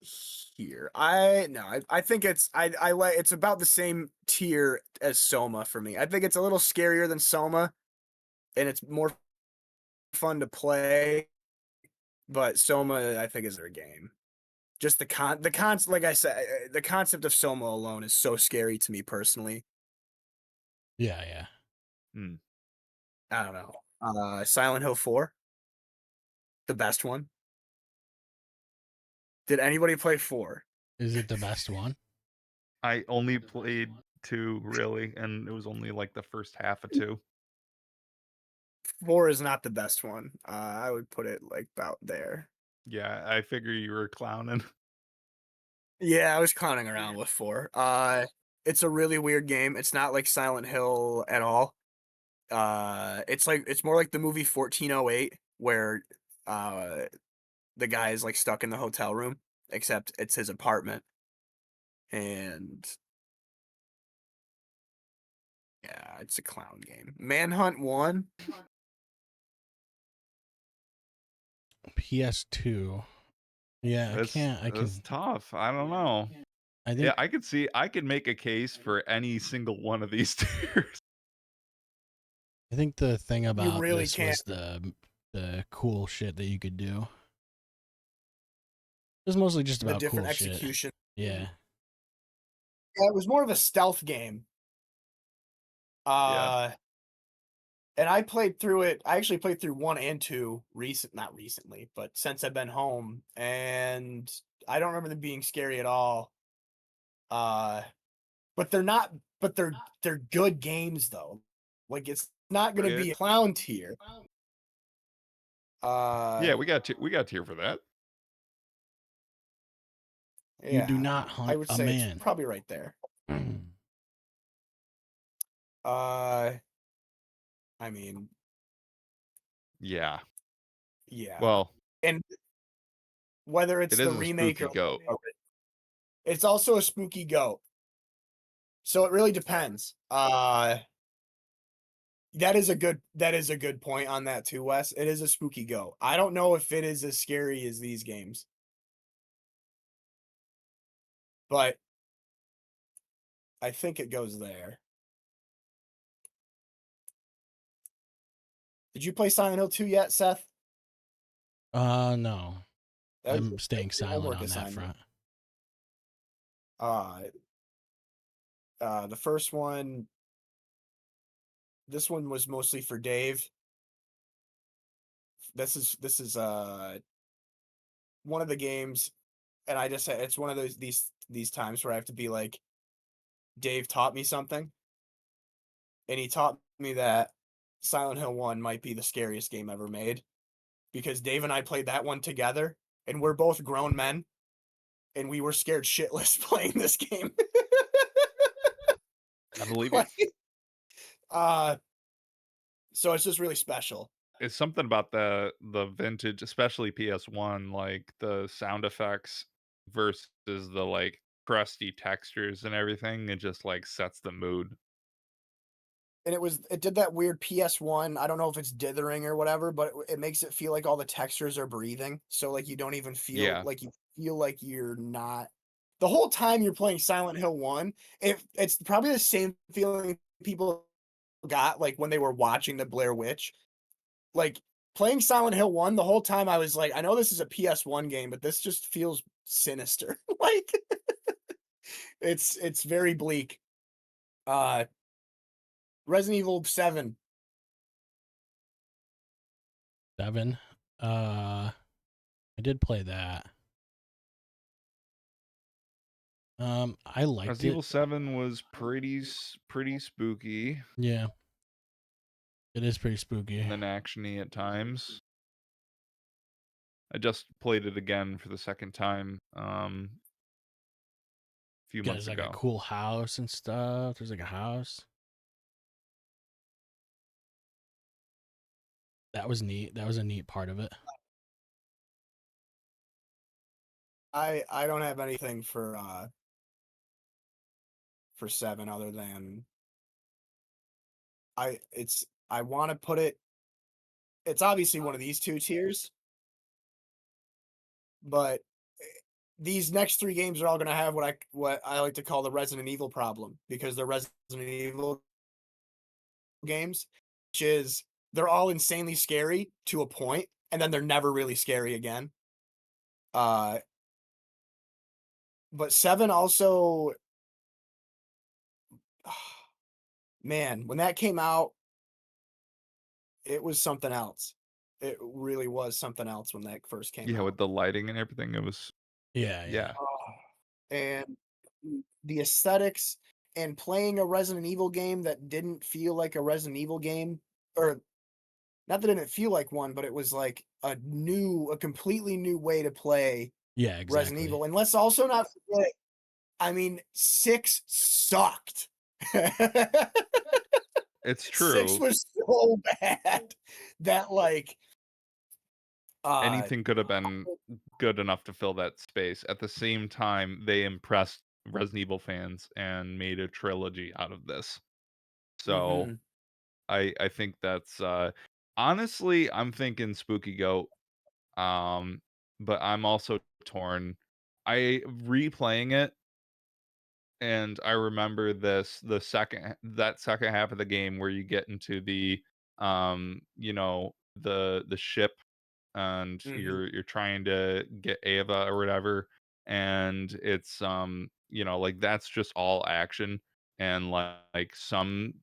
here. I think it's I like it's about the same tier as Soma for me. I think it's a little scarier than Soma, and it's more fun to play. But Soma, I think, is their game. Just like I said, the concept of Soma alone is so scary to me personally. Yeah. I don't know. Silent Hill 4, the best one. Did anybody play 4? Is it the best one? I only played 2 really, and it was only like the first half of 2. 4 is not the best one. I would put it like about there. Yeah, I figure you were clowning. Yeah, I was clowning around with 4. It's a really weird game. It's not like Silent Hill at all. It's more like the movie 1408, where the guy is like stuck in the hotel room, except it's his apartment. And yeah, it's a clown game. Manhunt 1. PS2. Yeah, It's tough. I don't know. I Yeah, think I could make a case for any single one of these tiers. I think the thing You about really this can't. was the cool shit that you could do. It was mostly just The about different cool shit. execution. Yeah. Yeah, it was more of a stealth game. Yeah. And I played through it. I actually played through 1 and 2 not recently, but since I've been home, and I don't remember them being scary at all. But they're not. But they're good games though. Like it's not gonna be a clown tier. Yeah, we got tier for that. You do Yeah, not I hunt would a say it's man. probably right there. I mean, Yeah. yeah. Well, And whether it it's the is a remake spooky or goat. it's also a spooky goat. So it really depends. That is a good point on that too, Wes. It is a spooky goat. I don't know if it is as scary as these games. But I think it goes there. Did you play Silent Hill 2 yet, Seth? No. I'm That staying was your silent homework on that assignment. front. The first one, this one was mostly for Dave. This is one of the games, and it's one of these times where I have to be like, Dave taught me something, and he taught me that Silent Hill 1 might be the scariest game ever made, because Dave and I played that one together, and we're both grown men, and we were scared shitless playing this game. I believe Like, it. so it's just really special. It's something about the vintage, especially PS1, like the sound effects versus the like crusty textures and everything. It just like sets the mood. And it did that weird PS1. I don't know if it's dithering or whatever, but it makes it feel like all the textures are breathing. So like you don't even feel Yeah. like you feel like you're not the whole time you're playing Silent Hill 1. It's probably the same feeling people got like when they were watching the Blair Witch. Like playing Silent Hill 1 the whole time I was like, I know this is a PS1 game, but this just feels sinister. Like it's very bleak. Resident Evil 7. 7. I did play that. I liked Resident Evil it. 7 was pretty spooky. Yeah. It is pretty spooky. And then actiony at times. I just played it again for the second time a few months There's like ago. a cool house and stuff. There's like a house. That was neat. That was a neat part of it. I don't have anything for 7 other than I want to put it's obviously one of these 2 tiers. But these next 3 games are all going to have what I like to call the Resident Evil problem, because they're Resident Evil games, which is they're all insanely scary to a point, and then they're never really scary again. But 7 also, man, when that came out, it was something else. It really was something else when that first came out. Yeah, with the lighting and everything, it was Yeah. And the aesthetics and playing a Resident Evil game that didn't feel like a Resident Evil game, or not that it didn't feel like one, but it was like a completely new way to play Yeah, exactly. Resident Evil. And let's also not forget, I mean, 6 sucked. It's 6 true. was so bad that like Anything could have been good enough to fill that space. At the same time, they impressed Resident Evil fans and made a trilogy out of this. So I think that's honestly, I'm thinking Spooky Goat. But I'm also torn. Replaying it, and I remember the second half of the game where you get into the ship, and Mhm. you're trying to get Ava or whatever, and it's like that's just all action, and like some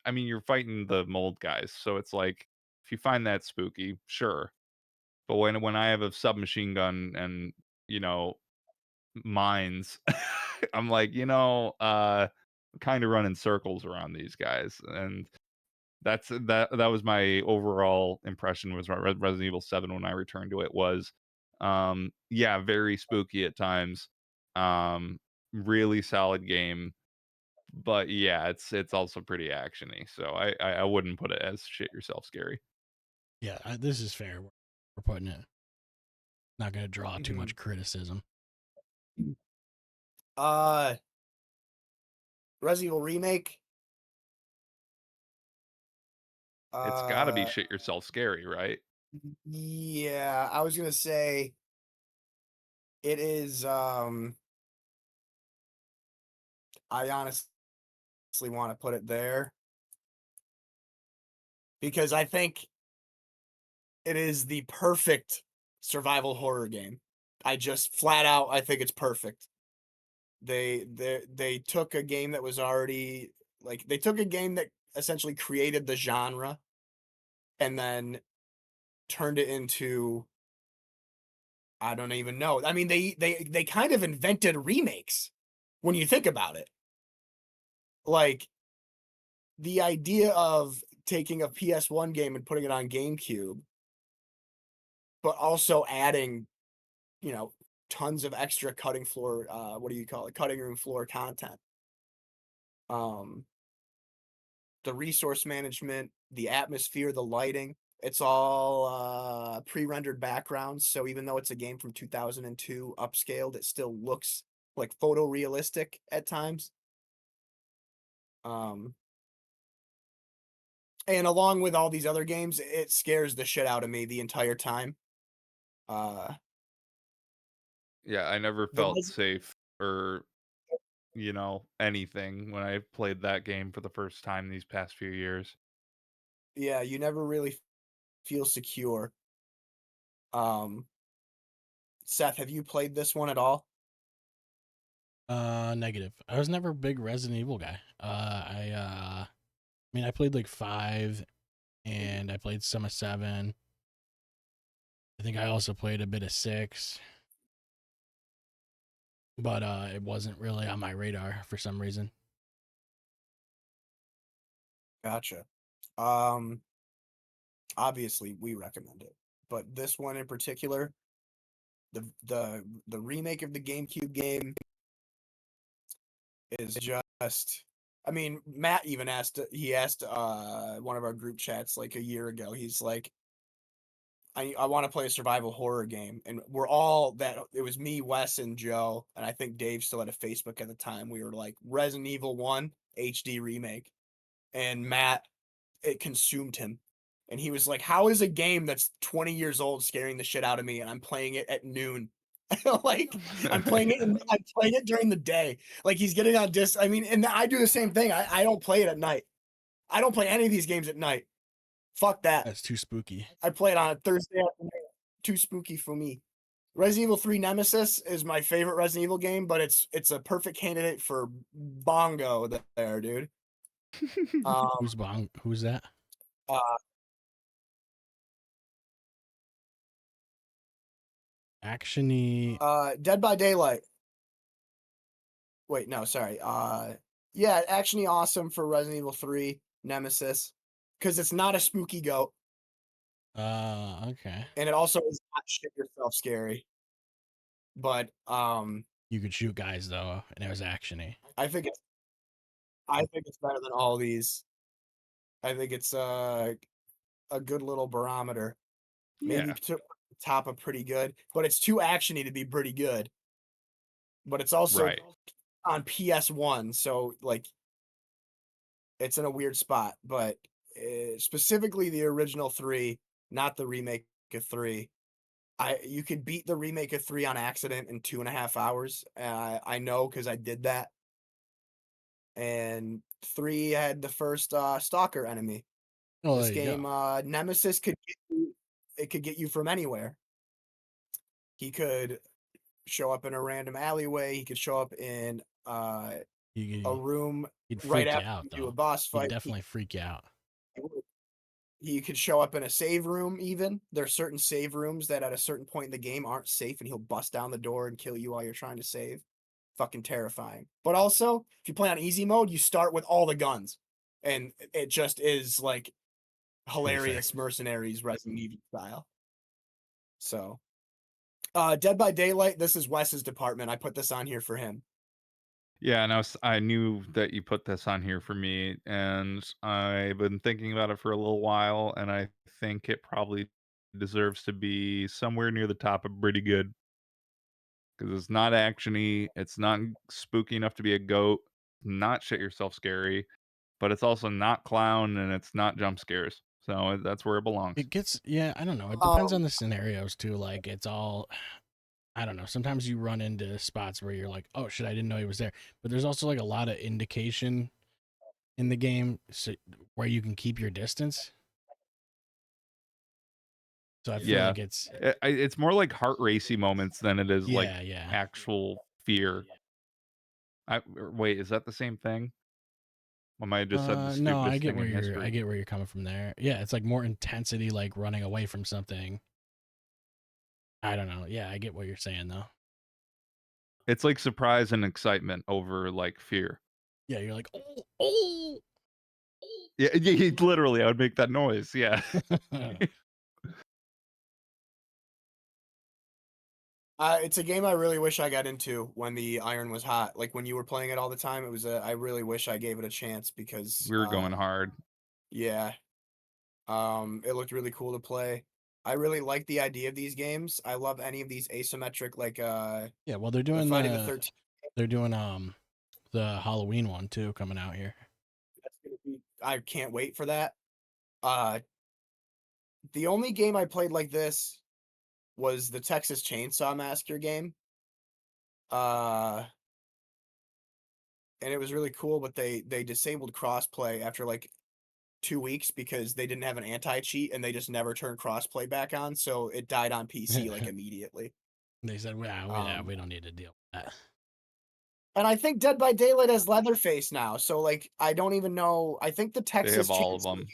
I mean, you're fighting the mold guys, so it's like if you find that spooky, sure. But when I have a submachine gun and, you know, mines, I'm like, kind of running circles around these guys, and that was my overall impression was Resident Evil 7 when I returned to it was, yeah, very spooky at times, really solid game, but yeah, it's also pretty actiony, so I wouldn't put it as shit yourself scary. Yeah, this is fair. We're putting it. Not going to draw too much criticism. Resident Evil Remake. It's gotta be shit yourself scary, right? Yeah, I was gonna say it is. I honestly want to put it there because I think it is the perfect survival horror game. I just flat out, I think it's perfect. They took a game that was already like they took a game that essentially created the genre and then turned it into I don't even know. I mean, they kind of invented remakes when you think about it. Like the idea of taking a PS1 game and putting it on GameCube, but also adding, you know, tons of extra cutting floor, what do you call it? Cutting room floor content. Um, the resource management, the atmosphere, the lighting, it's all pre-rendered backgrounds. So even though it's a game from 2002, upscaled, it still looks like photorealistic at times. Um, and along with all these other games, it scares the shit out of me the entire time. Uh, Yeah, I never the felt safe or, anything when I played that game for the first time these past few years. yeah, you never really feel secure. Um, Seth, have you played this one at all? Negative. I was never a big Resident Evil guy. I mean, I played like 5, and I played some of 7. I think I also played a bit of 6, but it wasn't really on my radar for some reason. Gotcha. Obviously we recommend it, but this one in particular, the remake of the GameCube game is just I mean, Matt even asked one of our group chats like a year ago. He's like, I want to play a survival horror game. And we're all that it was me, Wes, and Joe, and I think Dave still had a Facebook at the time. We were like Resident Evil 1 HD remake. And Matt, it consumed him. And he was like, how is a game that's 20 years old scaring the shit out of me and I'm playing it at noon? Like I'm playing it during the day. Like he's getting on disc. I mean, and I do the same thing. I don't play it at night. I don't play any of these games at night. Fuck that. That's too spooky. I play it on a Thursday afternoon. Too spooky for me. Resident Evil 3 Nemesis is my favorite Resident Evil game, but it's a perfect candidate for Bongo there, dude. Who's that? Uh, Actiony. Dead by Daylight. Wait, no, sorry. Yeah, actiony awesome for Resident Evil 3 Nemesis because it's not a spooky goat, Okay. and it also is not shit yourself scary. But You could shoot guys though, and it was actiony. I think it's better than all these. I think it's a good little barometer. Maybe Yeah, to top of pretty good, but it's too actiony to be pretty good. But it's also right. on PS1, so like it's in a weird spot. But specifically the original 3, not the remake of 3. You could beat the remake of 3 on accident in 2.5 hours. I know because I did that. and 3 had the first stalker enemy. Oh, This there you game, go. Nemesis could get you from anywhere. He could show up in a random alleyway. He could show up in a room He'd right freak you after out, you do though. a boss He'd fight. definitely freak you out. He could show up in a save room even. There are certain save rooms that at a certain point in the game aren't safe, and he'll bust down the door and kill you while you're trying to save. Fucking terrifying. But also, if you play on easy mode, you start with all the guns, and it just is like hilarious mercenaries Resident Evil style. So, Dead by Daylight, this is Wes's department. I put this on here for him. Yeah, and I knew that you put this on here for me, and I've been thinking about it for a little while, and I think it probably deserves to be somewhere near the top of pretty good. Because it's not actiony, it's not spooky enough to be a goat, not shit yourself scary, but it's also not clown and it's not jump scares. So that's where it belongs. It gets, yeah, I don't know. It depends on the scenarios too. Like it's all, I don't know. Sometimes you run into spots where you're like, oh shit, I didn't know he was there. But there's also like a lot of indication in the game where you can keep your distance. So I feel like it's more like heart racy moments than it is like yeah. actual fear. Wait, is that the same thing? I might have just said the no, stupidest thing in history. I get where you're coming from there. Yeah, it's like more intensity, like running away from something. I don't know. Yeah, I get what you're saying though. It's like surprise and excitement over like fear. Yeah, you're like, oh. Yeah, literally, I would make that noise. Yeah. It's a game I really wish I got into when the iron was hot. Like when you were playing it all the time, it was I really wish I gave it a chance because we were going hard. Yeah. It looked really cool to play. I really like the idea of these games. I love any of these asymmetric like yeah, well they're doing Friday the 13th. They're doing the Halloween one too coming out here. That's gonna be, I can't wait for that. The only game I played like this was the Texas Chainsaw Massacre game. And it was really cool, but they disabled crossplay after like 2 weeks because they didn't have an anti-cheat and they just never turned crossplay back on, so it died on PC like immediately. They said, "Well, we don't need to deal with that." And I think Dead by Daylight has Leatherface now, so like I don't even know. I think the Texas they have all of them.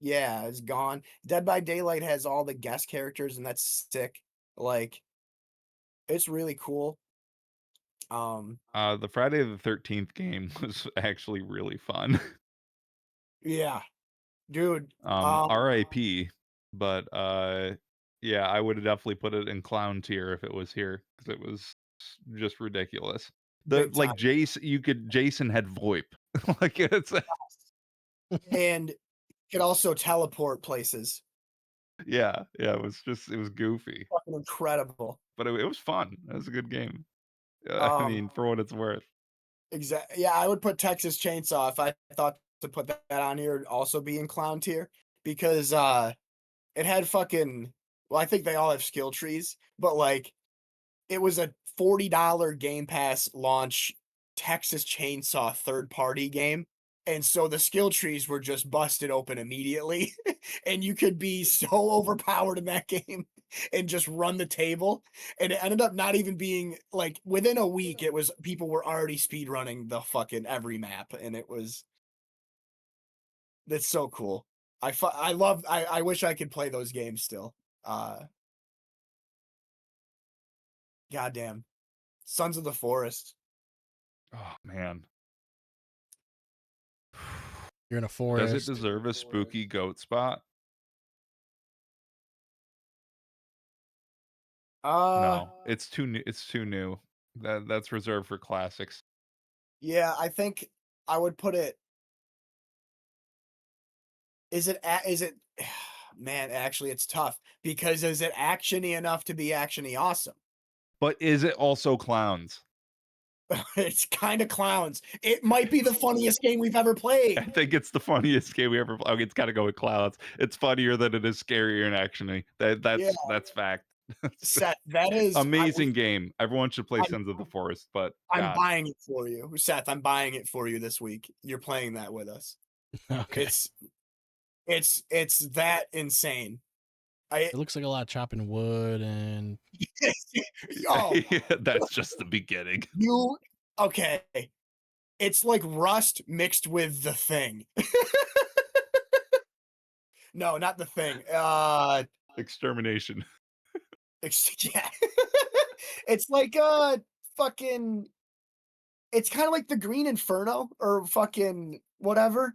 Is gone. Dead by Daylight has all the guest characters, and that's sick. Like, it's really cool. The Friday the 13th game was actually really fun. Yeah, dude. RIP, but yeah, I would have definitely put it in clown tier if it was here because it was just ridiculous. Like Jason had VoIP, like it's and could also teleport places. Yeah, it was goofy, fucking incredible. But it was fun. It was a good game. I mean, for what it's worth. Exactly. Yeah, I would put Texas Chainsaw if I thought to put that on here. It'd also be in clown tier because it had fucking. Well, I think they all have skill trees, but like, it was a $40 Game Pass launch Texas Chainsaw third-party game, and so the skill trees were just busted open immediately, and you could be so overpowered in that game and just run the table, and it ended up not even being like within a week. It was people were already speed running the fucking every map, and that's so cool. I wish I could play those games still. Goddamn. Sons of the Forest. Oh man. You're in a forest. Does it deserve a spooky goat spot? No, it's too new. It's too new. That's reserved for classics. Yeah, I think I would put it. Is it? Man, actually, it's tough because is it actiony enough to be actiony awesome? But is it also clowns? It's kind of clowns. It might be the funniest game we've ever played. I think it's the funniest game we ever played. Okay, it's got to go with clowns. It's funnier than it is scarier and actiony. That's fact. Seth, that is amazing game. Everyone should play Sons of the Forest, but I'm God. buying it for you. Seth, I'm buying it for you this week. You're playing that with us. Okay. It's that insane. It looks like a lot of chopping wood and oh, that's just the beginning. Okay. It's like Rust mixed with The Thing. No, not The Thing. Extermination. Yeah. It's like fucking. It's kind of like the Green Inferno or fucking whatever.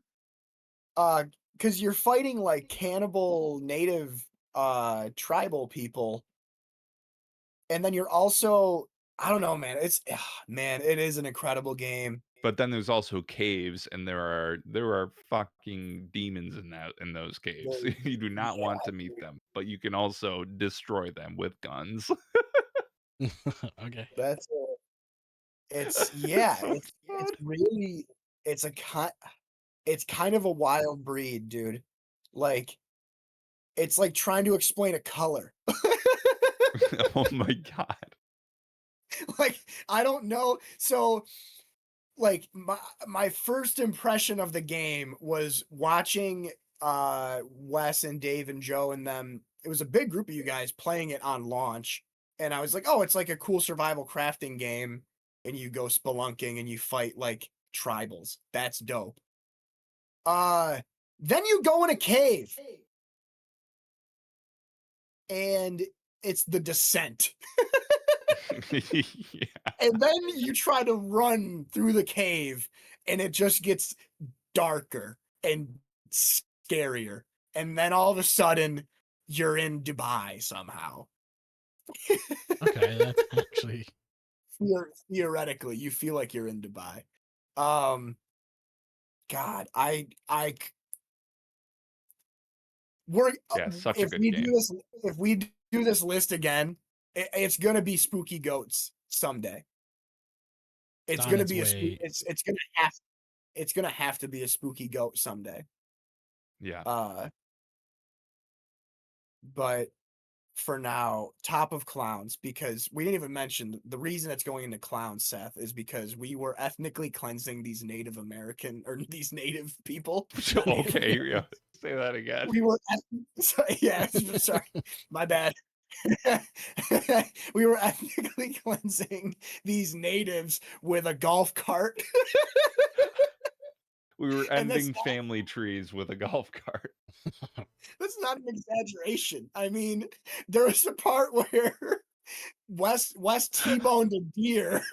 Because you're fighting like cannibal native tribal people, and then you're also, I don't know, man. Man, it is an incredible game. But then there's also caves, and there are fucking demons in those caves. You do not want to meet them, but you can also destroy them with guns. Okay. That's it. It's really it's kind of a wild breed, dude. Like it's like trying to explain a color. Oh my God. Like I don't know. So like my first impression of the game was watching Wes and Dave and Joe and them. It was a big group of you guys playing it on launch, and I was like, oh, it's like a cool survival crafting game, and you go spelunking and you fight like tribals. That's dope. Then you go in a cave and it's the descent. Yeah. And then you try to run through the cave and it just gets darker and scarier. And then all of a sudden you're in Dubai somehow. Okay, that's actually theoretically you feel like you're in Dubai. God, we're such a if good we game. do this if we do this list again, it's gonna be Spooky Goats someday. It's gonna be it's gonna have to be a Spooky Goat someday. Yeah. But for now, Top of Clowns, because we didn't even mention the reason it's going into clowns, Seth, is because we were ethnically cleansing these Native American or these Native people. Okay, yeah. Say that again. We were sorry, my bad. We were ethnically cleansing these natives with a golf cart. We were ending family trees with a golf cart. That's not an exaggeration. I mean, there was a part where Wes T-boned a deer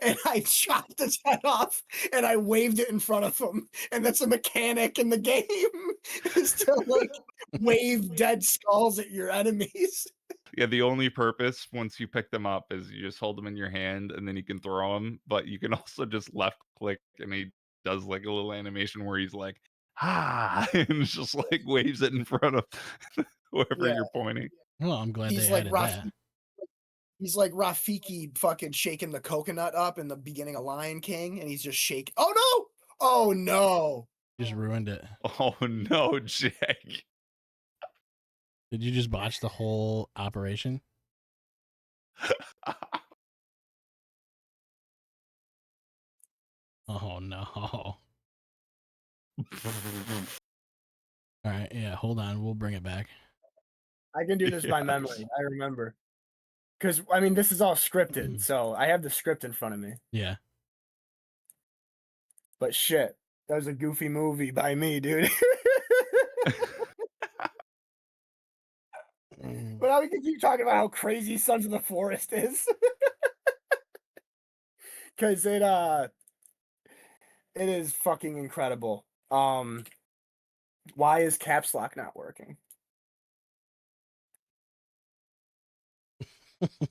and I chopped its head off and I waved it in front of him. And that's a mechanic in the game is to like wave dead skulls at your enemies. Yeah, the only purpose once you pick them up is you just hold them in your hand and then you can throw them, but you can also just left click and he does like a little animation where he's like, and just like waves it in front of whoever you're pointing. Well, I'm glad they added that. He's like Rafiki fucking shaking the coconut up in the beginning of Lion King, and he's just shaking. Oh no! Oh no! Just ruined it. Oh no, Jake. Did you just botch the whole operation? Oh no. All right, yeah, hold on. We'll bring it back. I can do this by memory. I remember. Because, I mean, this is all scripted, so I have the script in front of me. Yeah. But shit, that was a goofy movie by me, dude. But now we can keep talking about how crazy Sons of the Forest is. Because it is fucking incredible. Why is caps lock not working?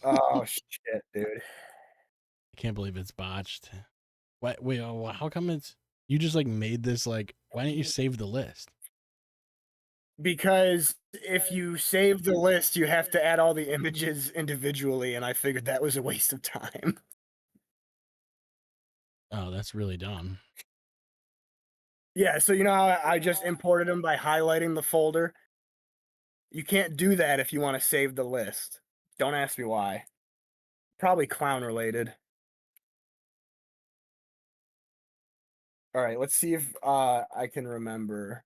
Oh shit, dude. I can't believe it's botched. Wait, how come it's you just like made this like why didn't you save the list? Because if you save the list, you have to add all the images individually, and I figured that was a waste of time. Oh, that's really dumb. Yeah, so you know how I just imported them by highlighting the folder? You can't do that if you want to save the list. Don't ask me why. Probably clown related. All right, let's see if I can remember,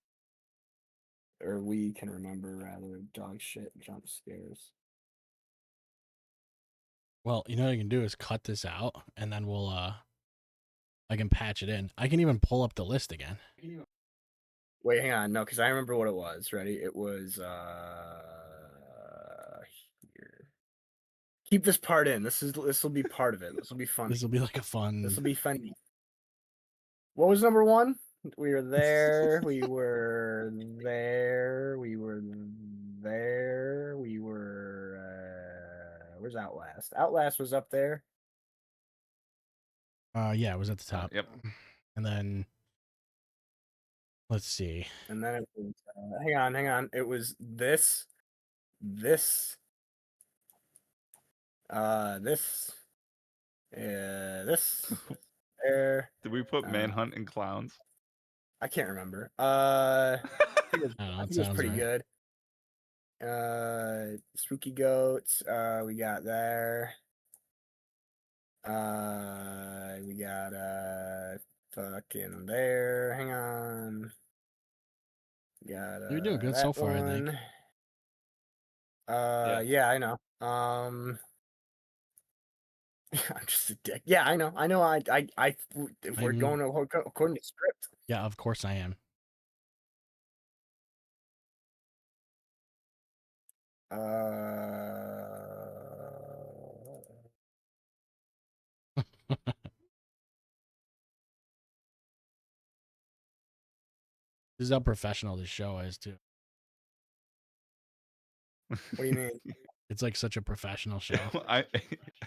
or we can remember rather, dog shit jump scares. Well, you know what you can do is cut this out, and then we'll I can patch it in. I can even pull up the list again. Wait, hang on, no, because I remember what it was. Ready? It was here. Keep this part in. This will be part of it. This will be fun. This will be like a fun. This will be funny. What was number one? We were there. We were there. We were there. We were. Where's Outlast? Outlast was up there. Yeah, it was at the top. Yep. Mm-hmm. And then let's see. And then it was. Hang on. It was this. This. This. There. Did we put Manhunt and Clowns? I can't remember. I think it was pretty right. good. Spooky Goats. We got there. We got fucking there. Hang on. We got You're doing good that so far, one. I think. Yeah, I know. I'm just a dick. Yeah, I know. If we're going according to script. Yeah, of course I am. This is how professional this show is, too. What do you mean? It's like such a professional show.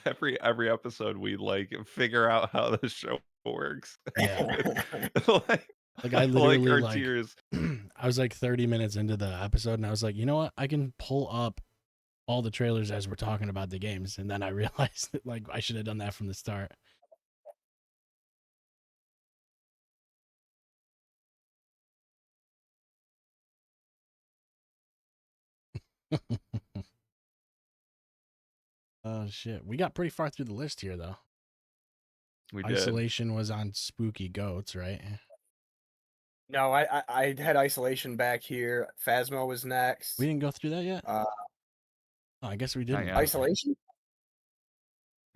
Every episode we like figure out how the show works. Yeah. like I literally our tears. I was like 30 minutes into the episode and I was like, you know what? I can pull up all the trailers as we're talking about the games. And then I realized that like I should have done that from the start. Oh shit. We got pretty far through the list here though. We did. Isolation was on Spooky Goats, right? No, I had Isolation back here. Phasmo was next. We didn't go through that yet? I guess we didn't. Isolation?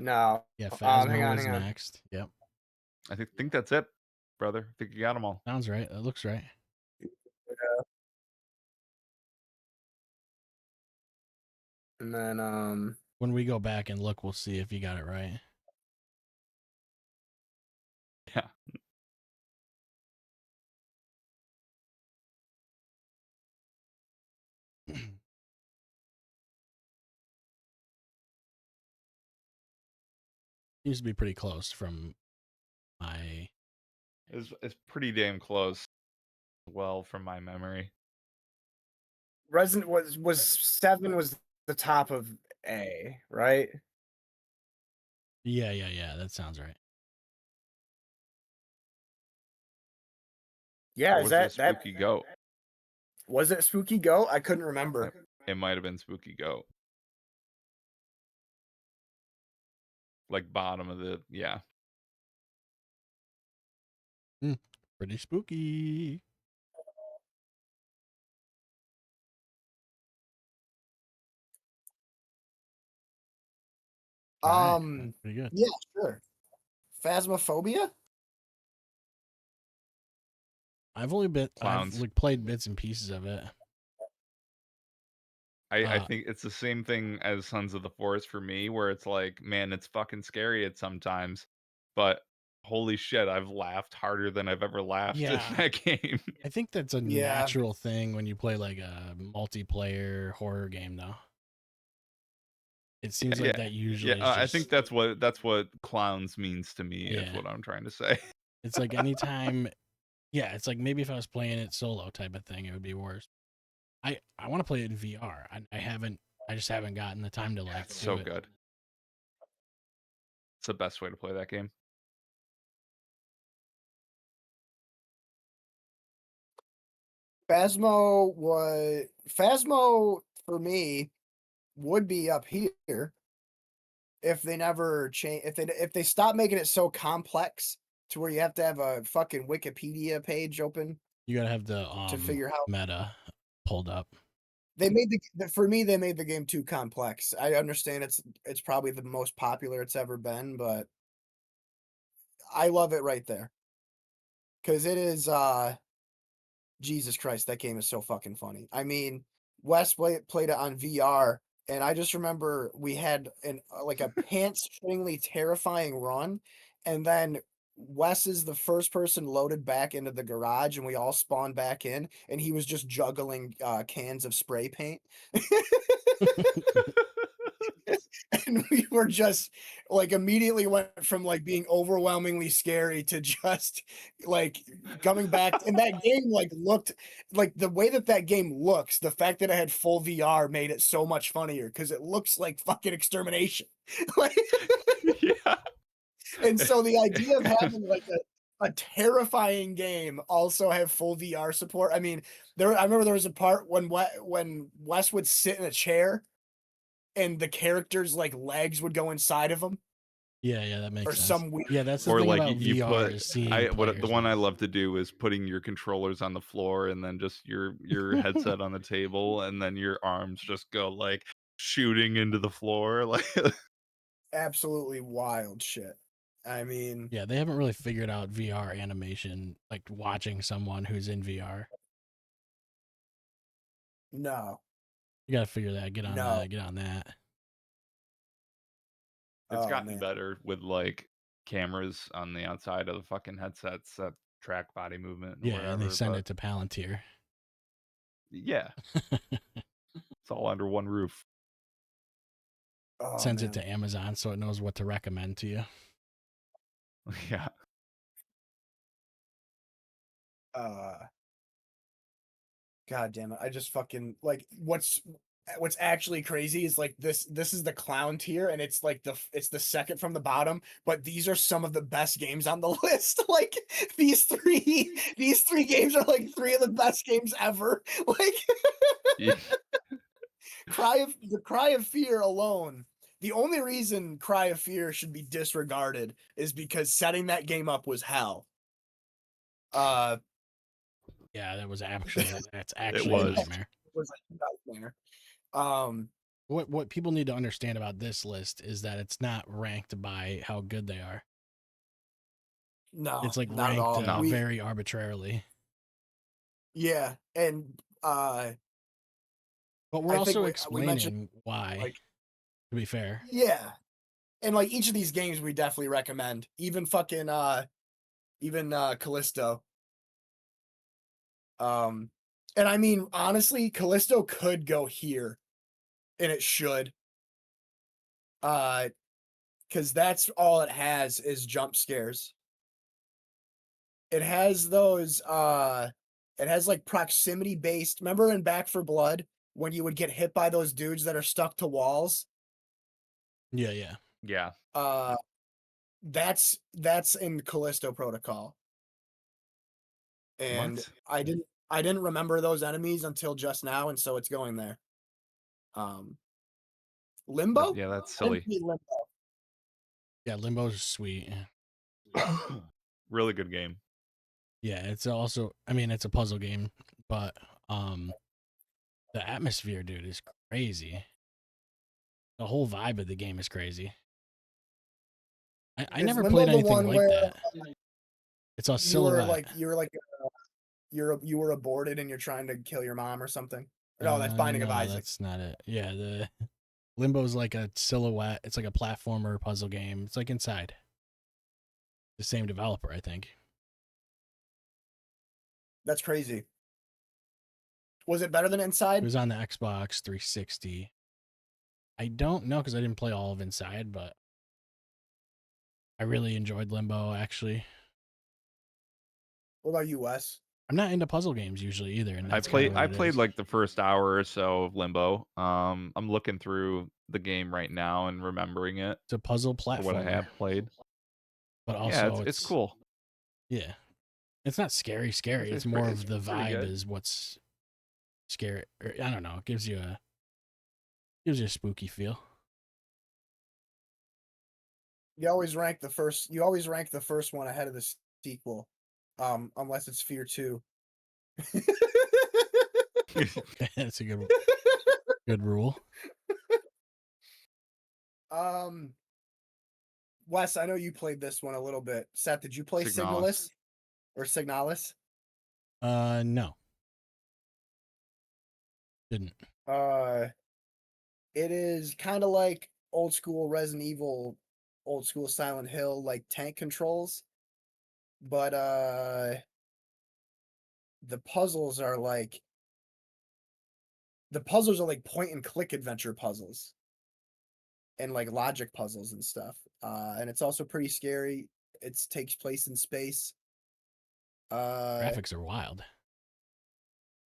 No. Yeah, Phasmo was next. Yep. I think that's it, brother. I think you got them all. Sounds right. That looks right. And then when we go back and look, we'll see if you got it right. Yeah. Seems to be pretty close from my. It's pretty damn close. Well, from my memory, Resident was 7 was the top of A, right? Yeah. That sounds right. Yeah, is that Spooky Goat? Was it Spooky Goat? I couldn't remember. It might have been Spooky Goat. Like bottom of the Pretty spooky. Pretty good. Yeah, sure. Phasmophobia? I've played bits and pieces of it. I think it's the same thing as Sons of the Forest for me, where it's like, man, it's fucking scary at sometimes, but holy shit, I've laughed harder than I've ever laughed in that game. I think that's a natural thing when you play like a multiplayer horror game, though. It seems like that usually. Yeah, I think that's what clowns means to me. Is what I'm trying to say. It's like anytime. Yeah, it's like maybe if I was playing it solo type of thing, it would be worse. I want to play it in VR. I just haven't gotten the time to like. It's so good. It's the best way to play that game. Phasmo for me would be up here if they never change. If they stop making it so complex to where you have to have a fucking Wikipedia page open. You gotta have the to figure out meta pulled up. They made for me, they made the game too complex. I understand it's probably the most popular it's ever been, but I love it right there. Cause it is Jesus Christ, that game is so fucking funny. I mean, Wes played it on VR, and I just remember we had like a pants-stringly terrifying run, and then Wes is the first person loaded back into the garage, and we all spawned back in, and he was just juggling cans of spray paint. And we were just like immediately went from like being overwhelmingly scary to just like coming back. And that game like looked like the way that game looks, the fact that it had full VR made it so much funnier because it looks like fucking extermination. Like, Yeah. and so the idea of having like a terrifying game also have full VR support. I mean, I remember there was a part when Wes would sit in a chair and the character's like legs would go inside of him. Yeah, that makes or sense. some weird. Yeah, that's the Or thing like about you VR put is seeing the one I players' love to do is putting your controllers on the floor and then just your headset on the table and then your arms just go like shooting into the floor like Absolutely wild shit. I mean, Yeah, they haven't really figured out VR animation, like watching someone who's in VR. no, You gotta figure that. Get on no. that. Get on that. it's Oh gotten man. better with like cameras on the outside of the fucking headsets that track body movement and Yeah, wherever, and they send but it to Palantir. yeah, it's all under one roof. Oh Sends it man. to Amazon so it knows what to recommend to you. Yeah. God damn it. I just fucking like what's actually crazy is like this is the clown tier and it's like it's the second from the bottom, but these are some of the best games on the list. Like these three games are like three of the best games ever. Like Yeah. the Cry of Fear alone. The only reason Cry of Fear should be disregarded is because setting that game up was hell. Yeah, that's actually It a was. nightmare. Was a nightmare. What people need to understand about this list is that it's not ranked by how good they are. No, It's like not ranked at all. very arbitrarily. Yeah, and but we're I also think explaining why. like, to be fair, yeah, and like each of these games we definitely recommend. Even fucking Callisto. And I mean honestly, Callisto could go here, and it should. Because that's all it has is jump scares. It has those it has like proximity based. Remember in Back for Blood when you would get hit by those dudes that are stuck to walls? yeah. That's in Callisto Protocol. And What? I didn't remember those enemies until just now, and so it's going there. Limbo? Yeah, that's I didn't silly. see Limbo. Yeah, Limbo's sweet. Really good game. Yeah, it's also, I mean, it's a puzzle game, but the atmosphere, dude, is crazy. The whole vibe of the game is crazy. I never played anything like that. It's a silhouette. You were aborted and you're trying to kill your mom or something. No, that's Binding of Isaac. That's not it. Yeah, the Limbo's like a silhouette. It's like a platformer puzzle game. It's like Inside. The same developer, I think. That's crazy. Was it better than Inside? It was on the Xbox 360. I don't know because I didn't play all of Inside, but I really enjoyed Limbo, actually. What about you, Wes? I'm not into puzzle games usually either. And I played like the first hour or so of Limbo. I'm looking through the game right now and remembering it. It's a puzzle platformer. What I have played. But also it's cool. Yeah. It's not scary. It's more of the vibe is what's scary. I don't know. It gives you Gives you a spooky feel. You always rank the first one ahead of the sequel. Unless it's Fear 2. That's a good rule. Wes, I know you played this one a little bit. Seth, did you play Signalis. Signalis? No. Didn't. It is kind of like old school Resident Evil, old school Silent Hill, like tank controls. But the puzzles are like point and click adventure puzzles and like logic puzzles and stuff. And it's also pretty scary. It takes place in space. Graphics are wild.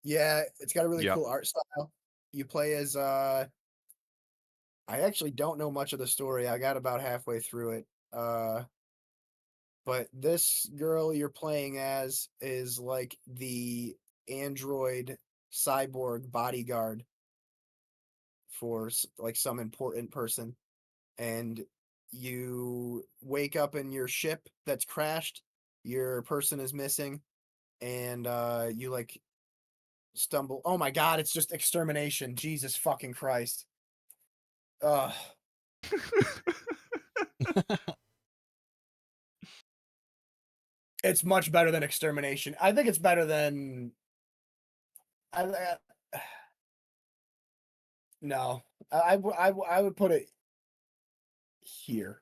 Yeah, it's got a really cool art style. You play as I actually don't know much of the story. I got about halfway through it. But this girl you're playing as is like the android cyborg bodyguard for like some important person, and you wake up in your ship that's crashed. Your person is missing, and you like stumble. Oh my god, it's just extermination. Jesus fucking Christ. Ugh. It's much better than extermination. I think it's better than no. I would put it here.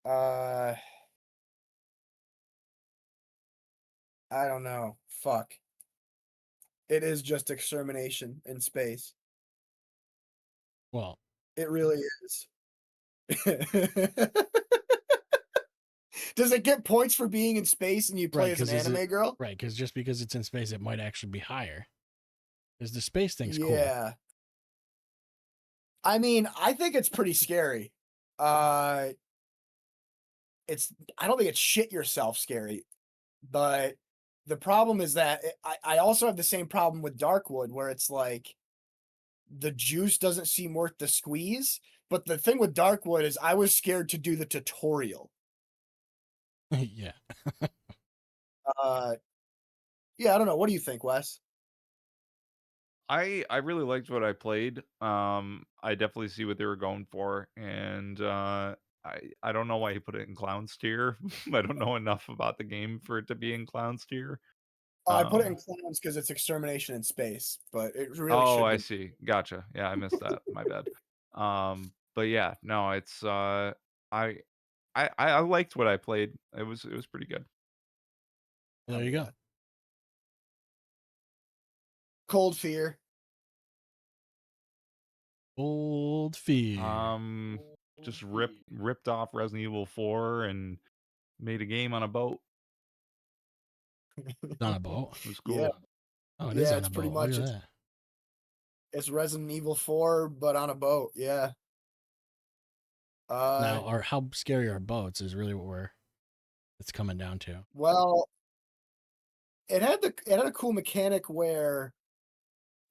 I don't know. Fuck. It is just extermination in space. Well, it really is. Does it get points for being in space and you play as an anime girl? Right, because just because it's in space, it might actually be higher. Because the space thing's cool. Yeah. I mean, I think it's pretty scary. I don't think it's shit yourself scary, but the problem is that I also have the same problem with Darkwood, where it's like the juice doesn't seem worth the squeeze. But the thing with Darkwood is I was scared to do the tutorial. Yeah. Yeah, I don't know. What do you think, Wes? I really liked what I played. I definitely see what they were going for, and I don't know why he put it in clown's tier. I don't know enough about the game for it to be in clown's tier. I put it in clowns because it's extermination in space, but it really Oh, should I be. see. Gotcha. Yeah, I missed that. My bad. But yeah, no, it's I liked what I played. It was pretty good. There you go. Cold Fear. Cold Fear. Just ripped off Resident Evil 4 and made a game on a boat. It's on a boat. It was cool. Yeah. Oh, it is on a boat. Look at that. It's Resident Evil 4, but on a boat. Yeah. Now, how scary are boats is really what it's coming down to. Well, it had a cool mechanic where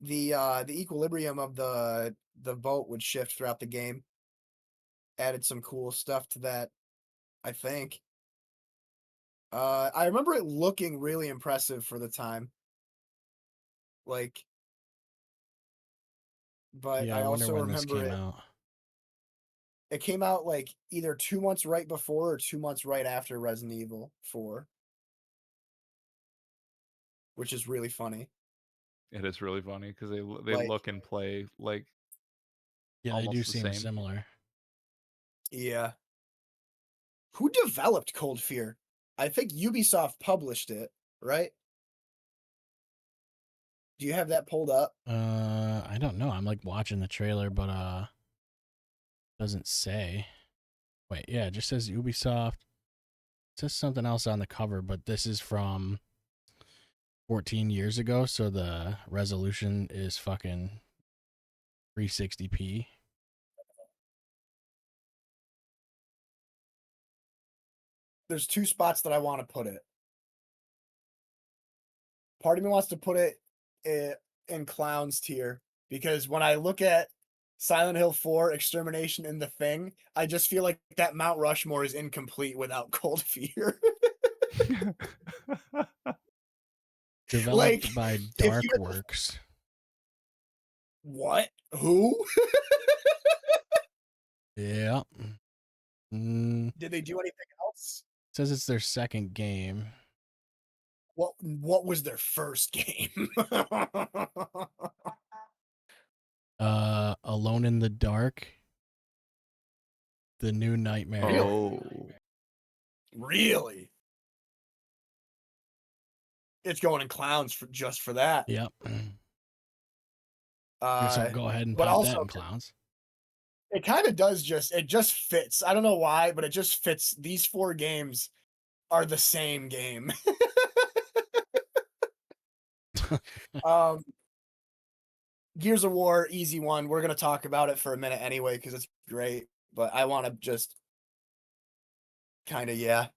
the equilibrium of the boat would shift throughout the game. Added some cool stuff to that, I think. I remember it looking really impressive for the time. Like, but yeah, I wonder also when this remember came out. It came out like either 2 months right before or 2 months right after Resident Evil 4, which is really funny. It is really funny because they Like, look and play like yeah, they do the seem same. similar. Yeah. Who developed Cold Fear? I think Ubisoft published it, right? Do you have that pulled up? I don't know. I'm like watching the trailer, but doesn't say. Wait, yeah, it just says Ubisoft. It says something else on the cover, but this is from 14 years ago, so the resolution is fucking 360p. There's 2 spots that I want to put it. Part of me wants to put it in clowns tier because when I look at Silent Hill 4, Extermination, and The Thing, I just feel like that Mount Rushmore is incomplete without Cold Fear. Like, Developed by if you Darkworks. what? Who? Yeah. Did they do anything else? Says it's their second game. What was their first game? Alone in the Dark. The New Nightmare. Oh. Really? It's going in clowns just for that. Yep. Guess I'll go ahead and but pop also, that in clowns. It kind of does it just fits. I don't know why, but it just fits. These 4 games are the same game. Gears of War, easy one. We're going to talk about it for a minute anyway because it's great, but I want to just kind of, Yeah,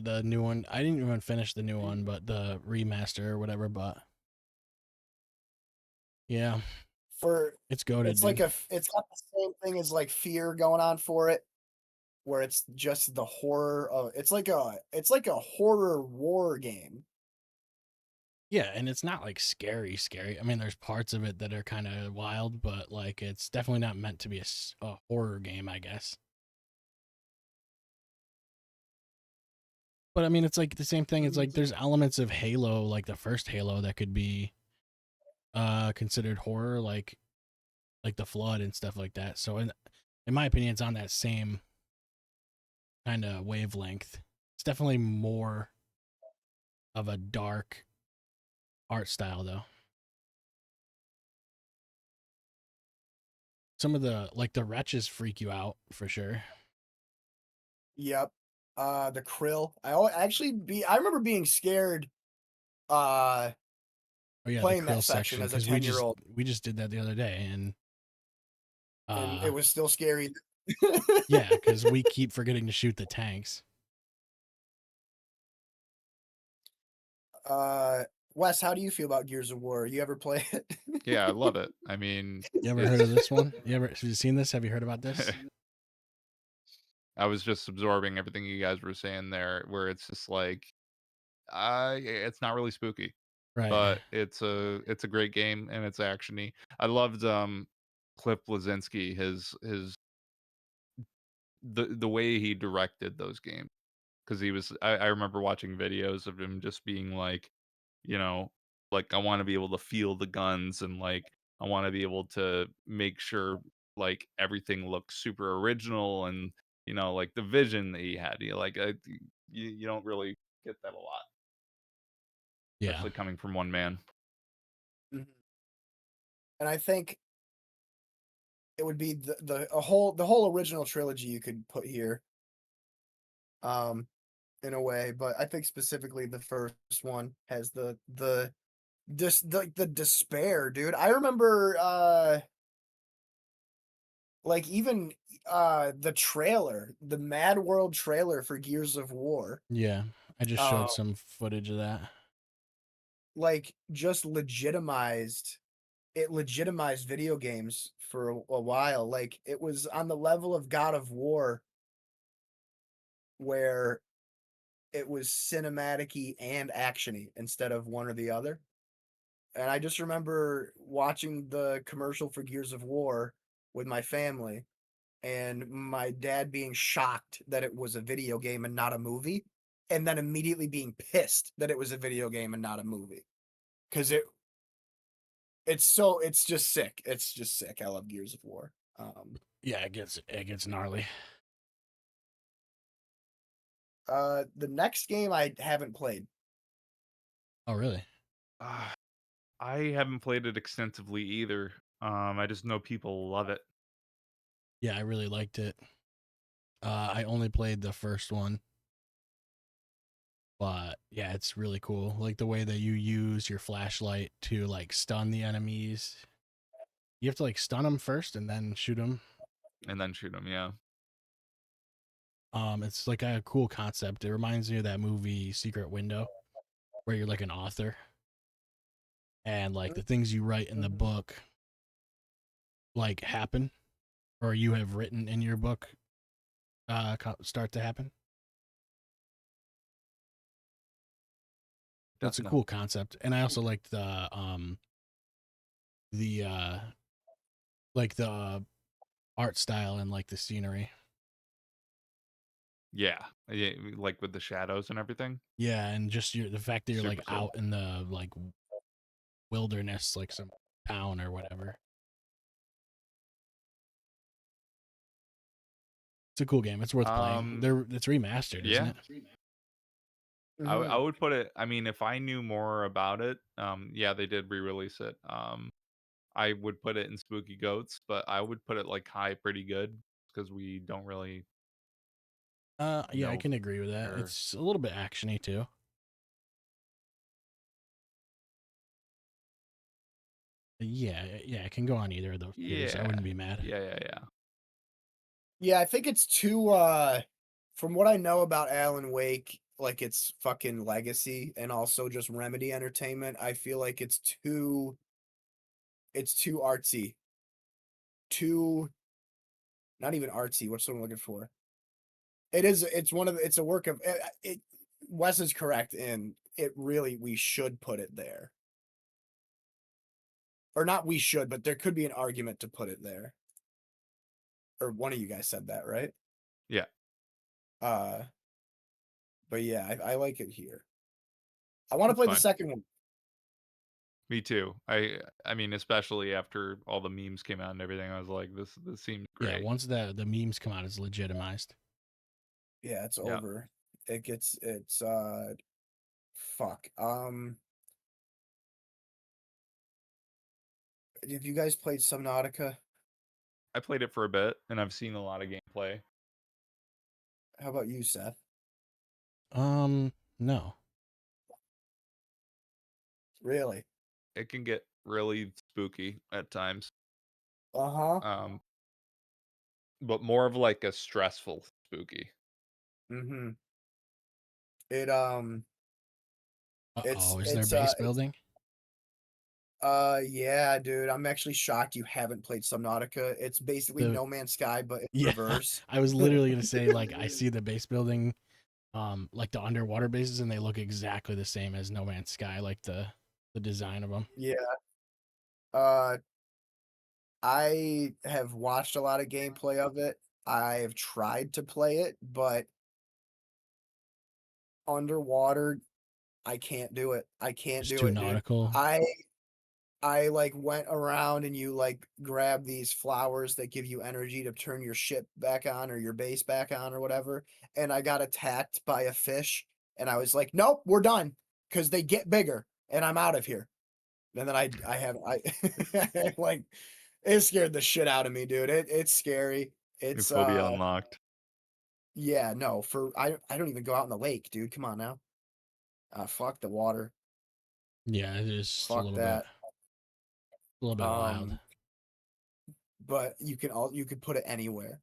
the new one. I didn't even finish the new one, but the remaster or whatever, but yeah. It's goated. It's like it's got the same thing as like Fear going on for it, where it's just the horror of it's like a horror war game. Yeah, and it's not like scary. I mean, there's parts of it that are kind of wild, but like it's definitely not meant to be a horror game, I guess. But I mean, it's like the same thing. It's like there's elements of Halo, like the first Halo, that could be considered horror, like the flood and stuff like that. So in my opinion, it's on that same kind of wavelength. It's definitely more of a dark art style, though. Some of the wretches freak you out for sure. Yep. The krill. I remember being scared Oh yeah, playing the krill that section as a because 10-year-old. we just did that the other day, and it was still scary. Yeah, because we keep forgetting to shoot the tanks. Wes, how do you feel about Gears of War? You ever play it? Yeah, I love it. I mean, you ever heard of this one? Have you seen this? Have you heard about this? I was just absorbing everything you guys were saying there, where it's just like, it's not really spooky, right? But it's a great game and it's actiony. I loved Cliff Bleszinski, the way he directed those games because he was. I remember watching videos of him just being like, you know, like I want to be able to feel the guns and like I want to be able to make sure like everything looks super original and like the vision that he had. You don't really get that a lot, Yeah. especially coming from one man. Mhm. And I think it would be the whole original trilogy you could put here. In a way, but I think specifically the first one has the despair, dude. I remember like even the trailer, the Mad World trailer for Gears of War. Yeah, I just showed some footage of that. Like just legitimized video games for a while. Like it was on the level of God of War where it was cinematic-y and action-y instead of one or the other. And I just remember watching the commercial for Gears of War with my family and my dad being shocked that it was a video game and not a movie, and then immediately being pissed that it was a video game and not a movie. Cuz it's just sick. It's just sick. I love Gears of War. Yeah, it gets gnarly. The next game I haven't played. Oh, really? I haven't played it extensively either. I just know people love it. Yeah, I really liked it. I only played the first one. But yeah, it's really cool. Like the way that you use your flashlight to like stun the enemies. You have to like stun them first and then shoot them. Yeah. It's like a cool concept. It reminds me of that movie Secret Window, where you're like an author. and like the things you write in the book like happen, or you have written in your book start to happen. That's a cool concept. And I also liked the like the art style and like the scenery. Yeah, like with the shadows and everything. Yeah, and just the fact that you're Super like cool. out in the like wilderness, like some town or whatever. It's a cool game. It's worth playing. It's remastered, isn't it? I would put it. I mean, if I knew more about it, yeah, they did re-release it. I would put it in Spooky Goats, but I would put it like high, pretty good, because we don't really. Yeah, I can agree with that. It's a little bit actiony too. Yeah, it can go on either of those tiers. I wouldn't be mad. Yeah, I think it's too from what I know about Alan Wake, like its fucking legacy and also just Remedy Entertainment, I feel like it's too artsy. Too not even artsy, what's what I'm looking for? It's a work of it. Wes is correct in it really we should put it there. Or not we should, but there could be an argument to put it there. Or one of you guys said that, right? Yeah. But yeah, I like it here. I want to play the second one. Me too. I mean, especially after all the memes came out and everything, I was like, this seems great. Yeah, once the memes come out, it's legitimized. Yeah, it's over. It's fuck. Have you guys played Subnautica? I played it for a bit, and I've seen a lot of gameplay. How about you, Seth? No. Really? It can get really spooky at times. Uh-huh. But more of like a stressful spooky. Mm-hmm. It is there base building? Yeah, dude. I'm actually shocked you haven't played Subnautica. It's basically No Man's Sky, but in reverse. I was literally gonna say, like, I see the base building, like the underwater bases, and they look exactly the same as No Man's Sky, like the design of them. Yeah. I have watched a lot of gameplay of it. I have tried to play it, but underwater, I can't do it. I can't do it, nautical. dude. I like went around and you like grab these flowers that give you energy to turn your ship back on or your base back on or whatever. And I got attacked by a fish and I was like, nope, we're done because they get bigger and I'm out of here. And then I like it scared the shit out of me, dude. It's scary. It's phobia unlocked. Yeah, no, I don't even go out in the lake, dude. Come on now. Fuck the water. Yeah, it is fuck a little that. bit. A little bit wild. But you could put it anywhere.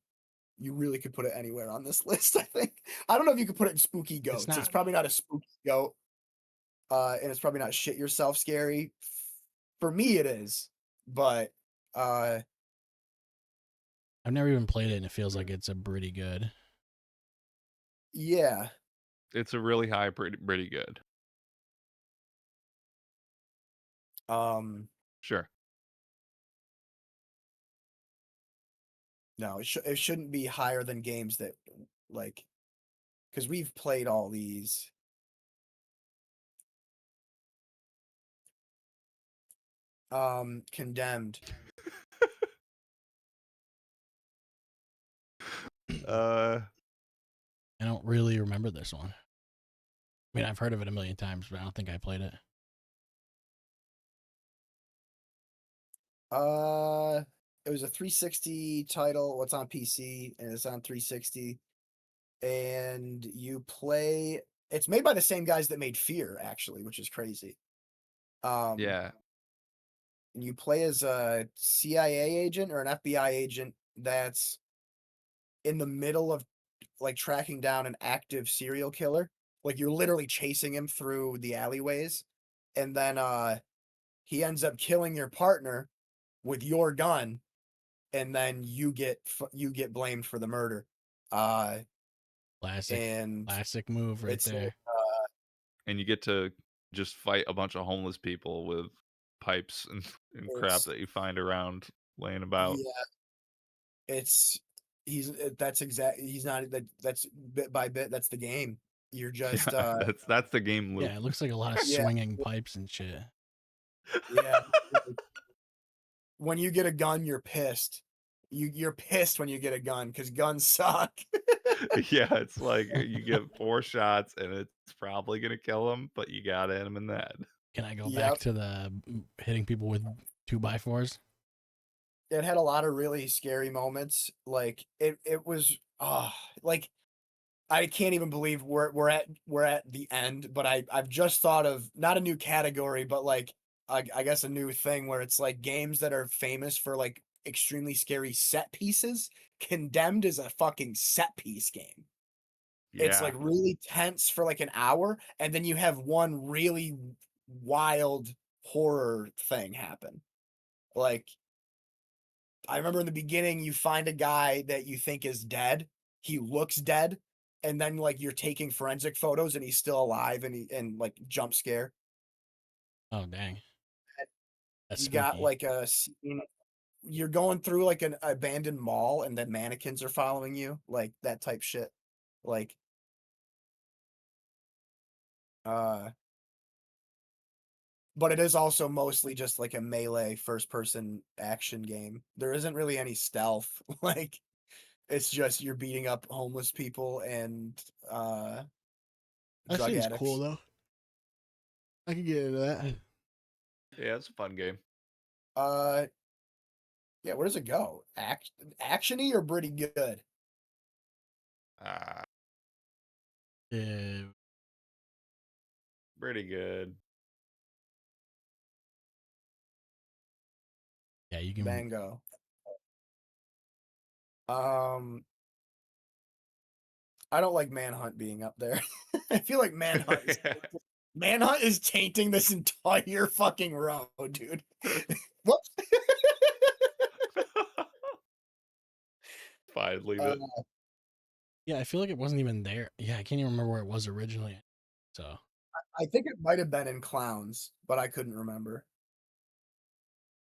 You really could put it anywhere on this list, I think. I don't know if you could put it in Spooky Goats. It's probably not a spooky goat. And it's probably not shit yourself scary. For me it is. But I've never even played it and it feels like it's a pretty good. Yeah. It's a really high pretty good. Sure. No, it shouldn't be higher than games that like because we've played all these. Condemned. I don't really remember this one. I mean, I've heard of it a million times, but I don't think I played it. It was a 360 title. What's on PC and it's on 360. And you play. It's made by the same guys that made Fear, actually, which is crazy. Yeah. And you play as a CIA agent or an FBI agent that's in the middle of like tracking down an active serial killer. Like you're literally chasing him through the alleyways, and then he ends up killing your partner with your gun, and then you get blamed for the murder. And Classic move right there. And you get to just fight a bunch of homeless people with pipes and crap that you find around laying about. Yeah, he's not that's bit by bit. That's the game. You're just that's the game loop. Yeah, it looks like a lot of swinging pipes and shit. Yeah. When you get a gun, you're pissed. You're pissed when you get a gun because guns suck. Yeah, it's like you get 4 shots and it's probably gonna kill him, but you gotta hit him in the head. Can I go back to the hitting people with 2x4s? It had a lot of really scary moments. Like it was like I can't even believe we're at the end, but I've just thought of not a new category, but like I guess a new thing where it's like games that are famous for like extremely scary set pieces. Condemned is a fucking set piece game. It's like really tense for like an hour, and then you have one really wild horror thing happen. Like I remember in the beginning, you find a guy that you think is dead. He looks dead, and then like you're taking forensic photos, and he's still alive, and like jump scare. Oh dang! That's You spooky. got like a scene. You're going through like an abandoned mall, and then mannequins are following you, like that type shit. Like, but it is also mostly just like a melee first-person action game. There isn't really any stealth. Like, it's just you're beating up homeless people and that drug seems addicts. cool though. I can get into that. Yeah, it's a fun game. Yeah, where does it go? Actiony or pretty good? Yeah. Pretty good. Yeah, you can. Bango. I don't like Manhunt being up there. I feel like Manhunt is tainting this entire fucking row, dude. What? Fine, leave it. Yeah, I feel like it wasn't even there. Yeah, I can't even remember where it was originally. So I think it might have been in Clowns, but I couldn't remember.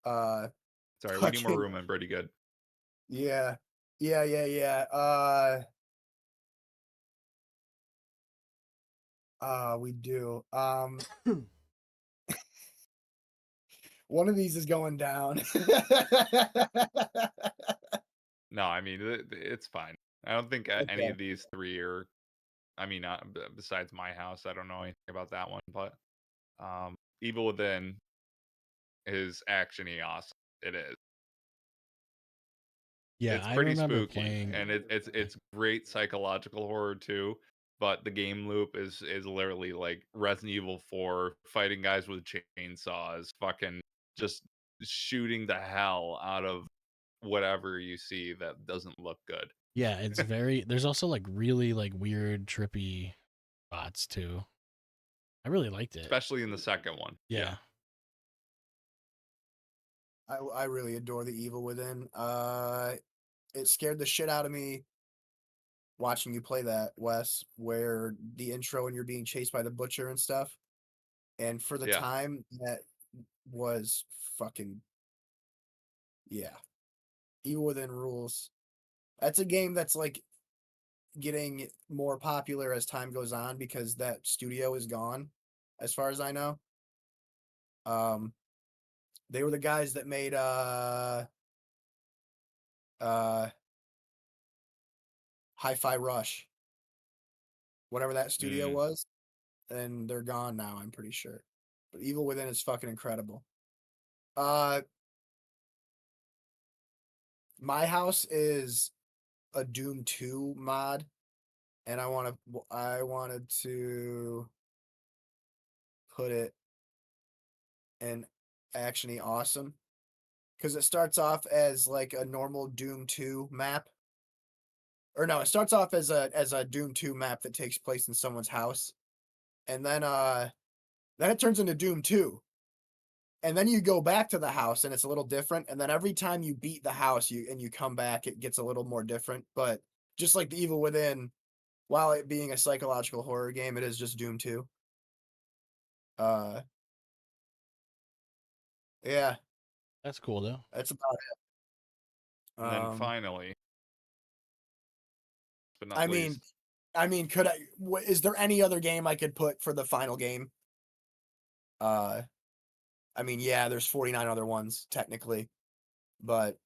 Sorry, we need more room and pretty good. Yeah. We do. One of these is going down. No, I mean it's fine. I don't think any of these 3 are. I mean, besides My House, I don't know anything about that one, but Evil Within is actiony awesome. It is. yeah, It's I pretty remember spooky, playing, and it's great psychological horror too. But the game loop is literally like Resident Evil 4, fighting guys with chainsaws, fucking just shooting the hell out of whatever you see that doesn't look good. Yeah, it's very. There's also like really like weird, trippy spots too. I really liked it, especially in the second one. Yeah. I really adore the Evil Within. It scared the shit out of me watching you play that, Wes, where the intro and you're being chased by the butcher and stuff. And for the time, that was fucking Evil Within rules. That's a game that's like getting more popular as time goes on because that studio is gone, as far as I know. They were the guys that made Hi-Fi Rush, whatever that studio was, and they're gone now, I'm pretty sure. But Evil Within is fucking incredible. My House is a Doom 2 mod, and I wanted to put it in actiony awesome because it starts off as like a normal Doom 2 map. Or no, it starts off as a Doom 2 map that takes place in someone's house. And then it turns into Doom 2. and then you go back to the house and it's a little different. And then every time you beat the house, you come back, it gets a little more different. But just like the Evil Within, while it being a psychological horror game, it is just Doom 2. Yeah, That's cool though. that's about it. And then finally, but not I least, mean, is there any other game I could put for the final game? I mean, yeah, there's 49 other ones technically, but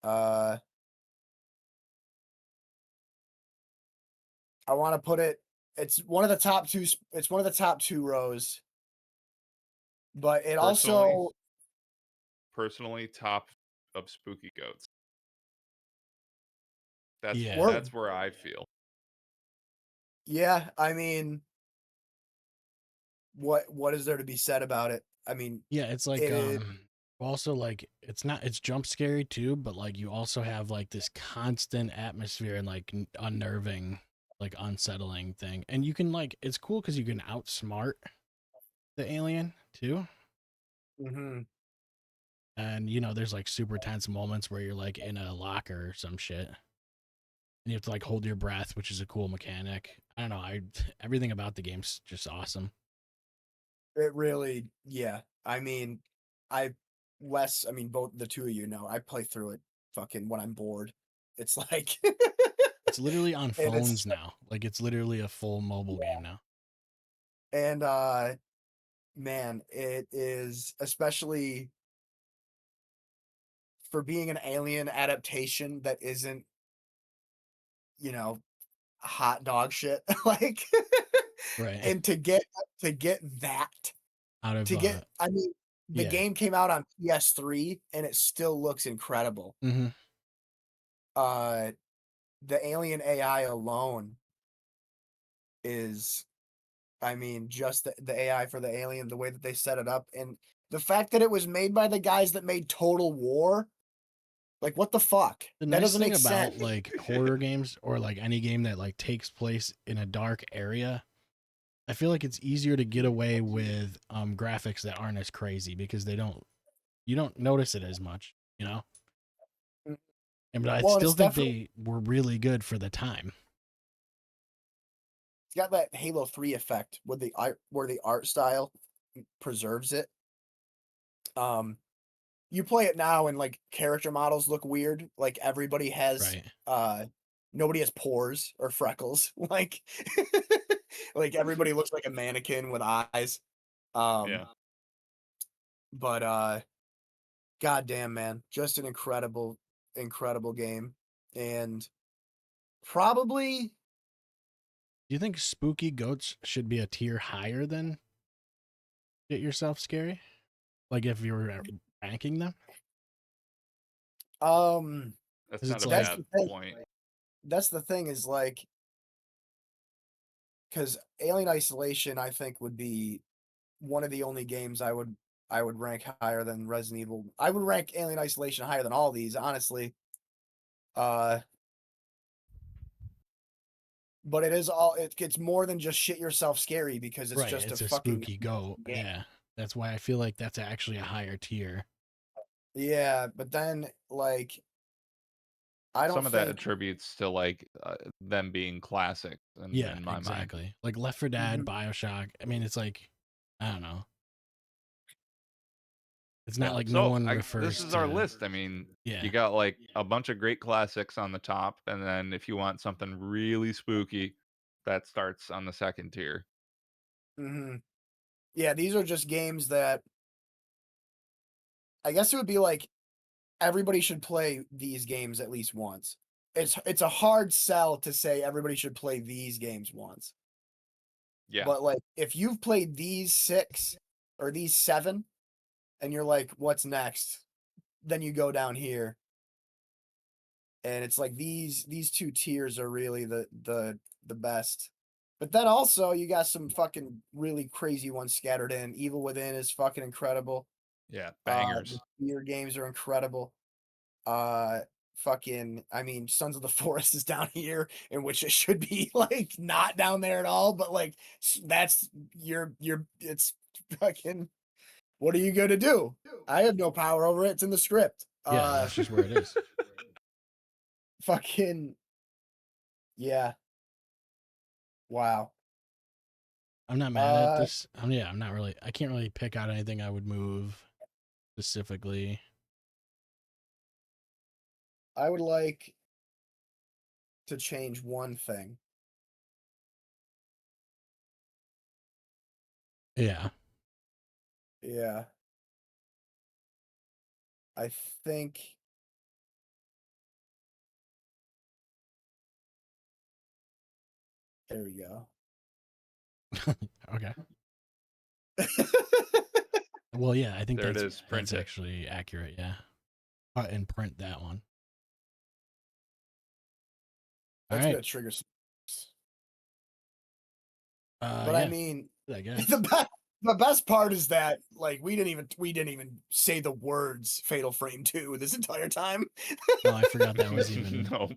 I want to put it. It's one of the top two. It's one of the top two rows, but it personally top of Spooky Goats. That's Yeah. that's where I feel. Yeah, I mean, what is there to be said about it? I mean, yeah, it's like also like it's jump scary too, but like you also have like this constant atmosphere and like unnerving, like unsettling thing. And you can like it's cool because you can outsmart the alien too. mhm. And you know, there's like super tense moments where you're like in a locker or some shit. And you have to like hold your breath, which is a cool mechanic. I don't know, everything about the game's just awesome. It really, yeah. I mean, Wes, I mean, both the two of you know, I play through it fucking when I'm bored. It's like It's literally on and phones now. Like it's literally a full mobile game now. and man, it is, especially for being an Alien adaptation that isn't, you know, hot dog shit. Like Right. and to get that, Out of I mean, the yeah. game came out on PS3 and it still looks incredible. Mm-hmm. The Alien AI alone is, I mean, just the AI for the Alien, the way that they set it up, and the fact that it was made by the guys that made Total War. Like, what the fuck? The That nice doesn't thing make about sense. like horror games or like any game that like takes place in a dark area, I feel like it's easier to get away with graphics that aren't as crazy because you don't notice it as much, you know? Mm, And but I well, and still it's think definitely they were really good for the time. it's got that Halo 3 effect with the art, where the art style preserves it. You play it now and like character models look weird. Like everybody has Right. nobody has pores or freckles. Like like everybody looks like a mannequin with eyes. Yeah. But goddamn, man, just an incredible, incredible game. And probably Do you think Spooky Goats should be a tier higher than Get Yourself Scary? Like if you were ranking them? That's 'Cause not it's a like bad point. that's the thing is like, because Alien Isolation, I think, would be one of the only games I would rank higher than Resident Evil. I would rank Alien Isolation higher than all these, honestly. Uh, but it is all it gets more than just shit yourself scary because it's right, just a it's a fucking spooky goat. game. Yeah. That's why I feel like that's actually a higher tier. Yeah, but then like I don't Some of that think. attributes to like them being classics Yeah, in my mind. exactly. Like Left 4 Dead, Mhm. BioShock. I mean, it's like I don't know. It's not Yeah. like no So one this refers is our to list. I mean, yeah. you got like a bunch of great classics on the top, and then if you want something really spooky, that starts on the second tier. Mhm. Yeah, these are just games that I guess it would be like everybody should play these games at least once. It's a hard sell to say everybody should play these games once. Yeah. But like if you've played these 6 or these 7 and you're like, what's next? Then you go down here. And it's like these two tiers are really the best. But then also you got some fucking really crazy ones scattered in. Evil Within is fucking incredible. Yeah. The Bangers. Fear games are incredible. Uh Fucking, I mean, Sons of the Forest is down here, in which it should be like not down there at all, but like that's your it's fucking What are you gonna do? I have no power over it. It's in the script. Yeah, that's just where it is. Fucking yeah. Wow. I'm not mad at this. Yeah, I'm not really. I can't really pick out anything I would move specifically. I would like to change one thing. Yeah. Yeah. I think there we go. Okay. Well, yeah, I think there it is. Print that's it. actually accurate. Yeah. And print that one. That's All right. gonna trigger some. But yeah. I mean, I guess the best part is that like we didn't even say the words Fatal Frame 2 this entire time. No, I forgot that was even. No.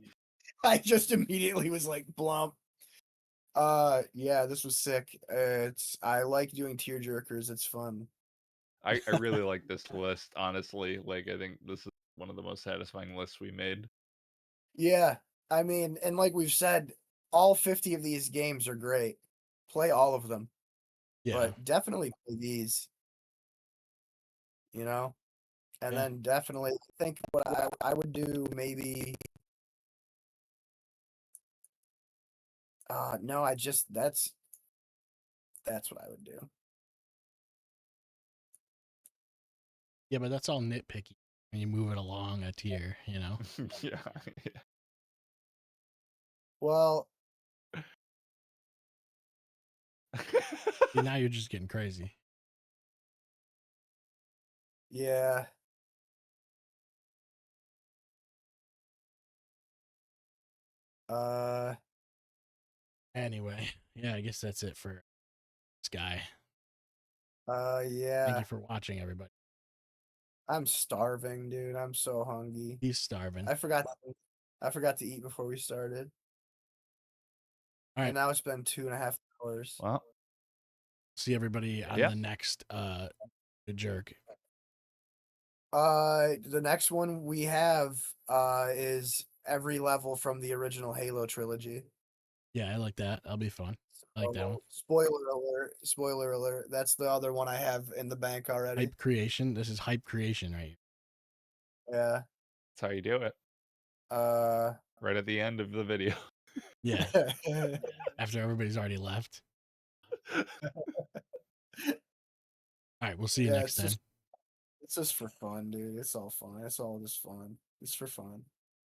I just immediately was like blump. Yeah, this was sick. I like doing tearjerkers. It's fun. I really like this list, honestly. Like, I think this is one of the most satisfying lists we made. Yeah, I mean, and like we've said, all 50 of these games are great. Play all of them. Yeah. But definitely play these. You know? And then definitely think what I would do maybe. No, that's what I would do. Yeah, but that's all nitpicky when you move it along a tier, you know? Yeah. Well, See, now you're just getting crazy. yeah. Anyway, yeah, I guess that's it for this guy. Yeah. Thank you for watching, everybody. I'm starving, dude. I'm so hungry. He's starving. I forgot to eat before we started. All right. And now it's been 2.5 hours. Well, see everybody on the next jerk. The next one we have is every level from the original Halo trilogy. Yeah, I like that. That'll be fun. I like that one. Spoiler alert. That's the other one I have in the bank already. Hype creation. This is hype creation, right? Yeah. That's how you do it. Right at the end of the video. Yeah. After everybody's already left. All right, we'll see you next time. It's just for fun, dude. It's all fun. It's all just fun. It's for fun.